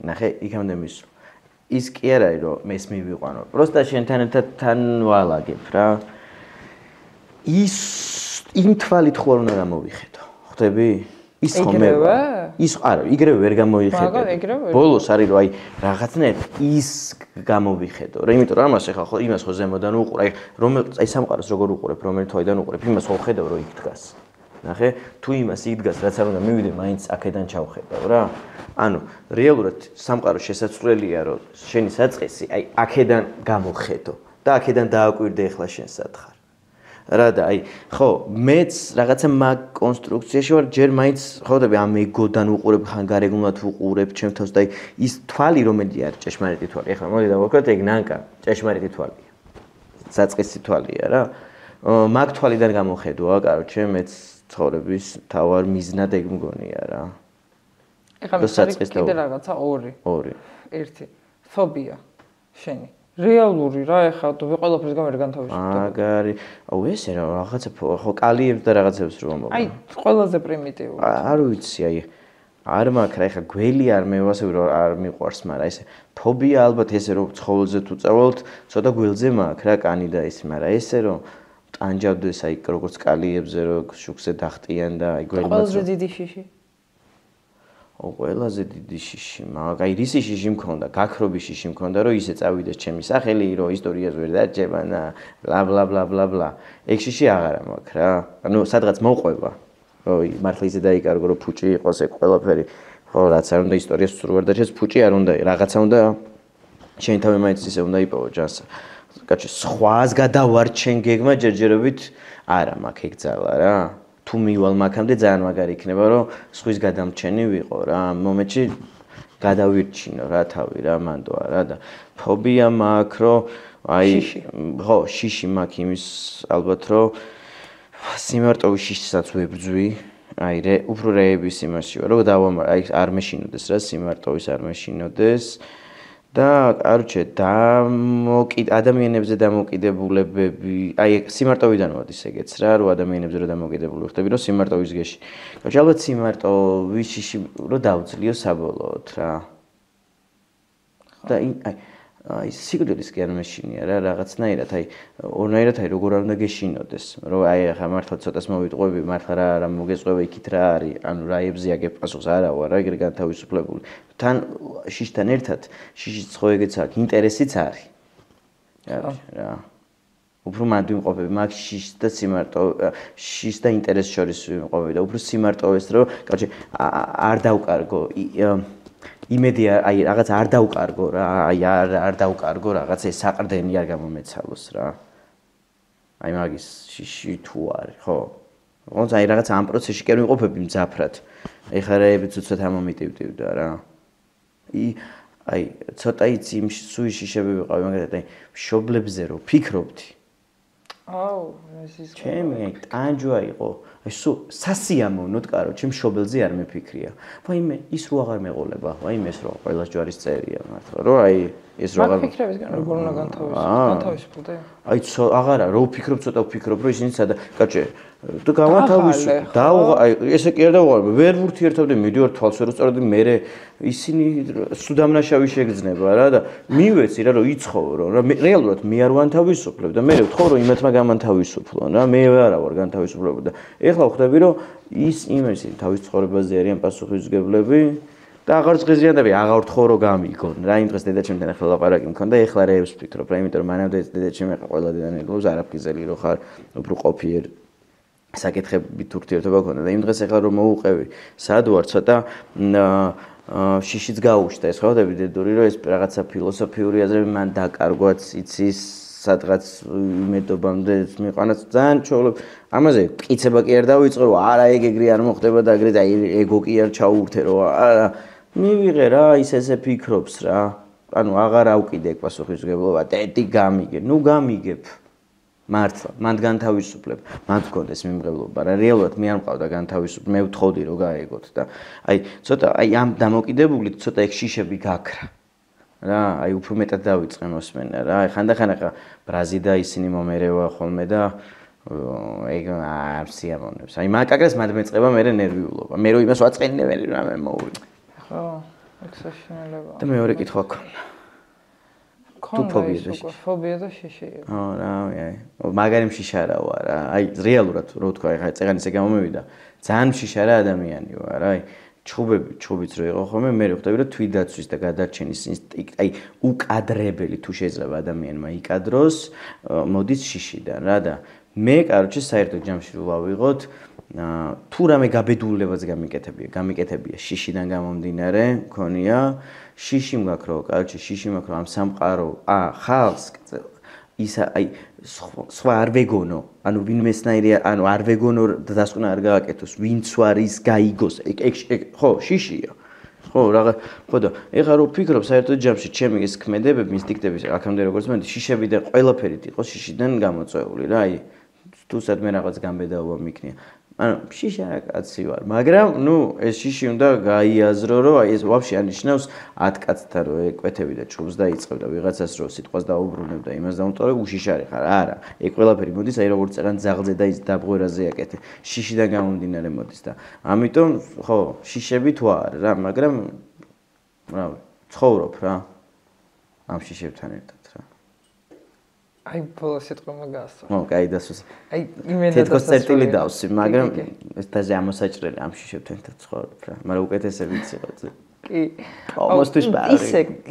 ნახე, იქამდე მისვლა. ის კი არ არის რომ მეს მივიყვანო. პროსტა შენთან ერთად თან ვალაგებ რა. ის იმ თვალით ხო არ უნდა გამოვიხედო. ხვდები? ის ხომ ის არა, იგრევე ვერ გამოიხედე. ბოლოს არის რომ აი რაღაცნაირად ის გამოვიხედო. რა იმიტომ რომ ამას ახლა ხო იმას ხო ზემოდან უყურე. აი რომელ აი სამყაროს როგორ უყურებ, რომელი თვალიდან უყურებ, იმას ხო ხედავ რომ იქ დგას. ნახე, თუ იმას იქ დგას, რაც არ უნდა მივიდე, მაინც აქედან ჩავხედავ რა. ანუ რეალურად სამყაროს შესაძლებელია რომ შენი საწყისი აი აქედან გამოხედო და აქედან დააკვირდე ახლა შენ სათხარ. რა და აი ხო მეც რაღაცა მაგ კონსტრუქციაში ვარ ჯერ მაინც ხვდები ამ ეგოდან უყურებ ხან გარეგნულად ვუყურებ ჩემ თავს და აი ის თვალი რომელი არის ჭეშმარიტი თვალი ახლა მოდი დავუკვირდეთ ეგ ნანკა ჭეშმარიტი თვალია საწყისი თვალია რა მაგ თვალიდან გამოხედვა კაროჩე მეც ცხოვრების თავარ მიზნად ეგ მგონია რა ეხლა მე კიდე რაღაცა ორი ერთი ფობია შენი რეალური რა ეხლა თუ ყველაფერს გამერ განთავისუფლდება. მაგარი. აუ ესე რა რაღაცა ხო კალიებს და რაღაცებს რომ მომვა. აი ყველაზე პრიმიტიული. არ ვიცი აი არ მაქვს რა ეხლა გველი არ მევასები რომ არ მიყვარს მაგრამ ესე ფობია ალბათ ესე რომ ცხოველზე თუ წავალთ ცოტა გველზე მაქვს რა კანი და ესე მაგრამ ესე რომ ტანჯავდეს აი როგორც კალიებზე რომ შუქზე დახტიან და აი გველი ყველაზე დიდი შიში. ყველაზე დიდი შიში, მაგრამ აი რისი შიში მქონდა, გაქრობი შიში მქონდა, რომ ისე წავიდეს ჩემი სახელი, რომ ისტორიას ვერ დაჭება და ბლა ბლა ბლა ბლა ბლა. ეგ შიში აღარა მაქვს რა. ანუ სადღაც მოყვება. რომ მართლა ისე დაიკარგო, რომ ფუჭი იყოს ეგ ყველაფერი. ხო, რაც არ უნდა ისტორიას სულ ვერ დაჭეს, ფუჭი არ უნდა, რაღაცა უნდა შენ თავი მაინც ისე უნდა იპოვო ჯანსა. კაცი სხვას გადავარჩენ გეგმა ჯერჯერობით არა მაქვს ეგ ძალა რა. თუ მივალ მაგამდე ძალიან მაგარი იქნება რომ სხვის გადამრჩენი ვიყო რა მომენტში გადავირჩინო რა თავი რა მანდოა რა და ფობია მაქვს რომ აი ხო შიში მაქვს იმის ალბათ რომ სიმარტოვის შიშსაც ვებრძვი აი უფრო რეების იმაში ვარ რომ დავამარ აი არ მეშინოდეს რა სიმარტოვის არ მეშინოდეს და კაროჩე ადამიანებზე დამოკიდებულებები აი სიმარტოვიდან მოდის ეგეც რა რომ ადამიანებზე რომ დამოკიდებული ხდები რომ სიმარტოვის გეში. კაროჩე ალბათ სიმარტოვის შიში რომ დავძლიო საბოლოოდ რა. და აი სიკვდილის კი არ მეშინია რა რაღაცნაირად აი ორნაირად აი როგორ არ უნდა გეშინოდეს რომ აი ახლა მართლა ცოტას მოვიტყვები მართლა რა მოგეწყვება იქით რა არის ანუ რაებზე აგებ პასუხს არა ვარ რა ეგრე განთავისუფლებული თან შიშთან ერთად შიშიც ხო ეგეც აქვს ინტერესიც არის რა უფრო მანდ ვიმყოფები მაგ შიშს და შიშს და ინტერესს შორის ვიმყოფები და უფრო სიმარტოვეს რომ კაცი არ დავკარგო იმედი აი რაღაც არ დავკარგო რა აი არ დავკარგო რაღაც ეს საყრდენი არ გამომეცალოს რა აი მაგის შიში თუ არის ხო ոնց აი რაღაც ამ პროცესში კი არ ვიმყოფები მძაფრად ეხლა რაებიც უცბად ამომიტივდივდა რა აი ცოტა იცი იმ სუის შიშები ვიყავი მაგალითად აი მშობლებზე რო ფიქრობდი აუ ეს ის ჩემი აი ტანჯვა იყო აი სულ სასიამოვნოდ კარო ჩემ მშობელზე არ მეფიქრია ვაიმე ის რო აღარ მეყოლება ვაიმე ეს რო ყველას ჯვარის წერია მართლა რო აი ეს რა მაგ ფიქრებისგან როგორ უნდა განთავისუფლდე? აი აღარა რო ვფიქრობ ცოტა ვფიქრობ რომ ისინი სადა კაჭე და გავათავისუფლე და აი ესე კი არ დავუყარებ ვერ ვურთიერთობდი მიდივარ თვალს ვერ უწევდი მე ისინი სუდამნაშავი შეგრძნება რა და მივეცი რა რომ იცხოვრო რა რეალურად მე არ ვანთავისუფლებ და მე ვთხოვ რომ იმათმა გამანთავისუფლონ რა მე არა ვარ განთავისუფლებული და ეხლა ვხვდები რომ ის იმისი თავის ცხოვრებაზე არიან პასუხისმგებლები და აღარ ზღიზიანები აღარ ვთხოვ რომ გამიგონ რა იმ დღეს დედაჩემთან ახლა ლაპარაკი მქონდა ეხლა რეებს ვფიქრობ რა იმიტომ რომ მანამდე დედაჩემი ახლა ყველა დედანი გლობს არაფხიზელი რო ხარ უფრო ყოფიერ საკითხებით ურთიერთობა ქონდა და იმ დღეს ახლა რომ მოუყევი სად ვარ ცოტა შიშიც გაუჩნდა ეს ხვდები დედური რომ ეს რაღაცა ფილოსოფიური აზრები მან დაკარგვაც იცის სადღაც იმედობამდე მიყვანაც ძალიან ჩაოლებ ამაზე მტკიცება კი არ დავიწყო რომ არა ეგ არ მოხდება და ეგრე და ეგო კი არ ჩაუურთე რომ არა მივიღე რა ის ესე ფიქრობს რა ანუ აღარ ავკიდე ეგ პასუხისმგებლობა დედი გამიგე ნუ გამიგებ მართლა მანდ განთავისუფლებ მანდ გქონდეს მიმღებლობა რა რეალურად მე არ მყავდა განთავისუფლება მე ვთხოვდი რომ გაეგოთ და აი ცოტა აი ამ დამოკიდებულით ცოტა ეგ შიშები გაქრა რა აი უფრო მეტად დავიწყე მოსმენა რა ხანდახან ახლა ბრაზი და ისინი მომერევა ხოლმე და ეგ არ სიამოვნებს აი მაკაკას მანდ მეწყება მე ნერვიულობა მე რო იმას ვაწყენინე რა მე მოვი ხო ეგ საშინელება და მეორე კითხვა ქონდა ფობია და შიში რა აი მაგარი შიშა რა ვარ აი რეალურად რო თქვა ახლა წეღანისე გამომივიდა ძალიან შიშა რა ადამიანი ვარ აი ჩხუბიც რო იყო ხოლმე მე ვხვდები რომ თვითდაცვის და გადარჩენის ინსტინქტი აი უკადრებელი თუ შეიძლება ადამიანმა იკადროს მოდის შიშიდან რა და მე კაროჩე საერთოდ ჯამში რო ვავიღოთ თუ რამე გაბედულებაც გამიკეთებია შიშიდან გამომდინარე მქონია შიში მგაქ რო კაროჩე შიში მაქვს რომ ამ სამყარო ხალხს ისა აი სხვა არ ვეგონო ანუ ვინმესნაირი ანუ არ ვეგონო და დასკვნა არ გააკეთოს ვინც ვარ ის გაიგოს ხო შიშია ხო რაღა ხო და ეხლა რო ვფიქრობ საერთოდ ჯამში ჩემი ეს ქმედებები ინსტინქტები აქამდე როგორც მე შიშები და ყველაფერით იყო შიშიდან გამოწვეული რა აი თუ სადმე რაღაც გამბედაობა მიქნია ანუ შიშა კაცი ვარ მაგრამ ნუ ეს შიში უნდა გაიაზრო რომ აი ეს ვაფშე ანიშნავს 10 კაცთან რომ ეკვეთები და ჭუბს დაიწყებ და ვიღაცას რომ სიტყვას დაუბრუნებ და იმას დაუმტოვებ უშიშარი ხარ არა ეგ ყველაფერი მოდის აი როგორც წეგან ძაღლზე და ის დაბღვერაზე აკეთე შიშიდან გამომდინარე მოდის და ამიტომ ხო შიშები თუ არა რა მაგრამ რა ცხოვრობ რა ამ შიშებთან ერთად რა აი ბოლო სიტყვა მაგასო. ო, კაი დასვეს. აი იმენა თეთრ წერტილი დავსი, მაგრამ ეს თაზე ამოსაჭრელი ამ შიშებთან ერთად ცხოვრობ რა. მაგრამ უკეთესებიც იყო. კი. almost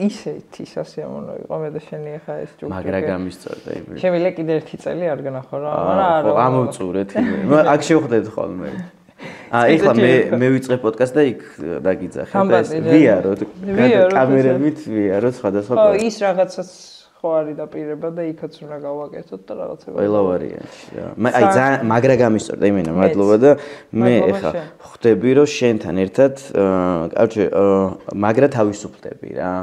ისეთი სასიამოვნო იყო მე და შენი ახლა ეს ჯუქი. მაგრა გამისწორდა იმი. შემიძლია კიდე ერთი წელი არ გნახო რა. არა. ამოვწურეთ იმე. აქ შევხვდეთ ხოლმე. ეხლა მე ვიწყებ პოდკასტს და იქ დაგიძახე და ეს ვიარო კამერებით ვიარო სხვადასხვა. ხო, ის რაღაცას ხო არის დაპირება და იქაც უნდა გავაკეთოთ და რაღაცა. ყველა ვარიანტი რა. აი ძალიან მაგრა გამისწორდა იმენა, მადლობა და მე ეხლა ხვდები რომ შენთან ერთად კარჩე მაგრა თავისუფლდები რა.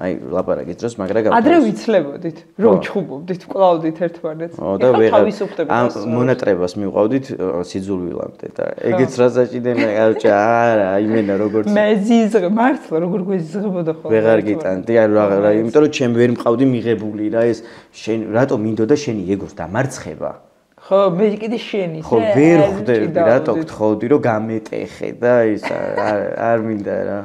აი ლაპარაკის დროს მაგრა გავაკეთე. ადრე ვიცლებოდით, რომ ჩხუბობდით, კლავდით ერთმანეთს. ეხლა თავისუფლდებით. ამ მონატრებას მივყავდით სიძულვილამდე და ეგეც რა საჭიდენა კარჩე არა, იმენა როგორც მე ზიზღ მართლა როგორ გვეზიზღებოდა ხოლმე. ვეღარ გიტანდი, არა, იმიტომ რომ ჩემ ვერ მყავდი მიღებული რა ეს შენ რატო მინდოდა შენი ეგოს დამარცხება? ხო, მე კიდე შენი. ხო, ვერ ხვდები, რატო გთხოვდი რომ გამეტეხე და ის არ მინდა რა.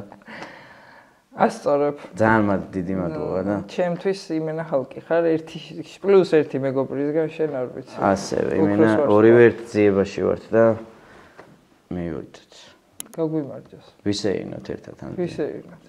ასწორებ. ძალიან დიდი მადლობა და ჩემთვის იმენა ხალკი ხარ 1+1 მეგობრისგან შენ არ ვიცი. ასევე იმენა ორივე ერთ ძიებაში ვართ და მივიდეთ. გაგვიმარჯოს. ვისეინოთ ერთად ამ. ვისეინოთ.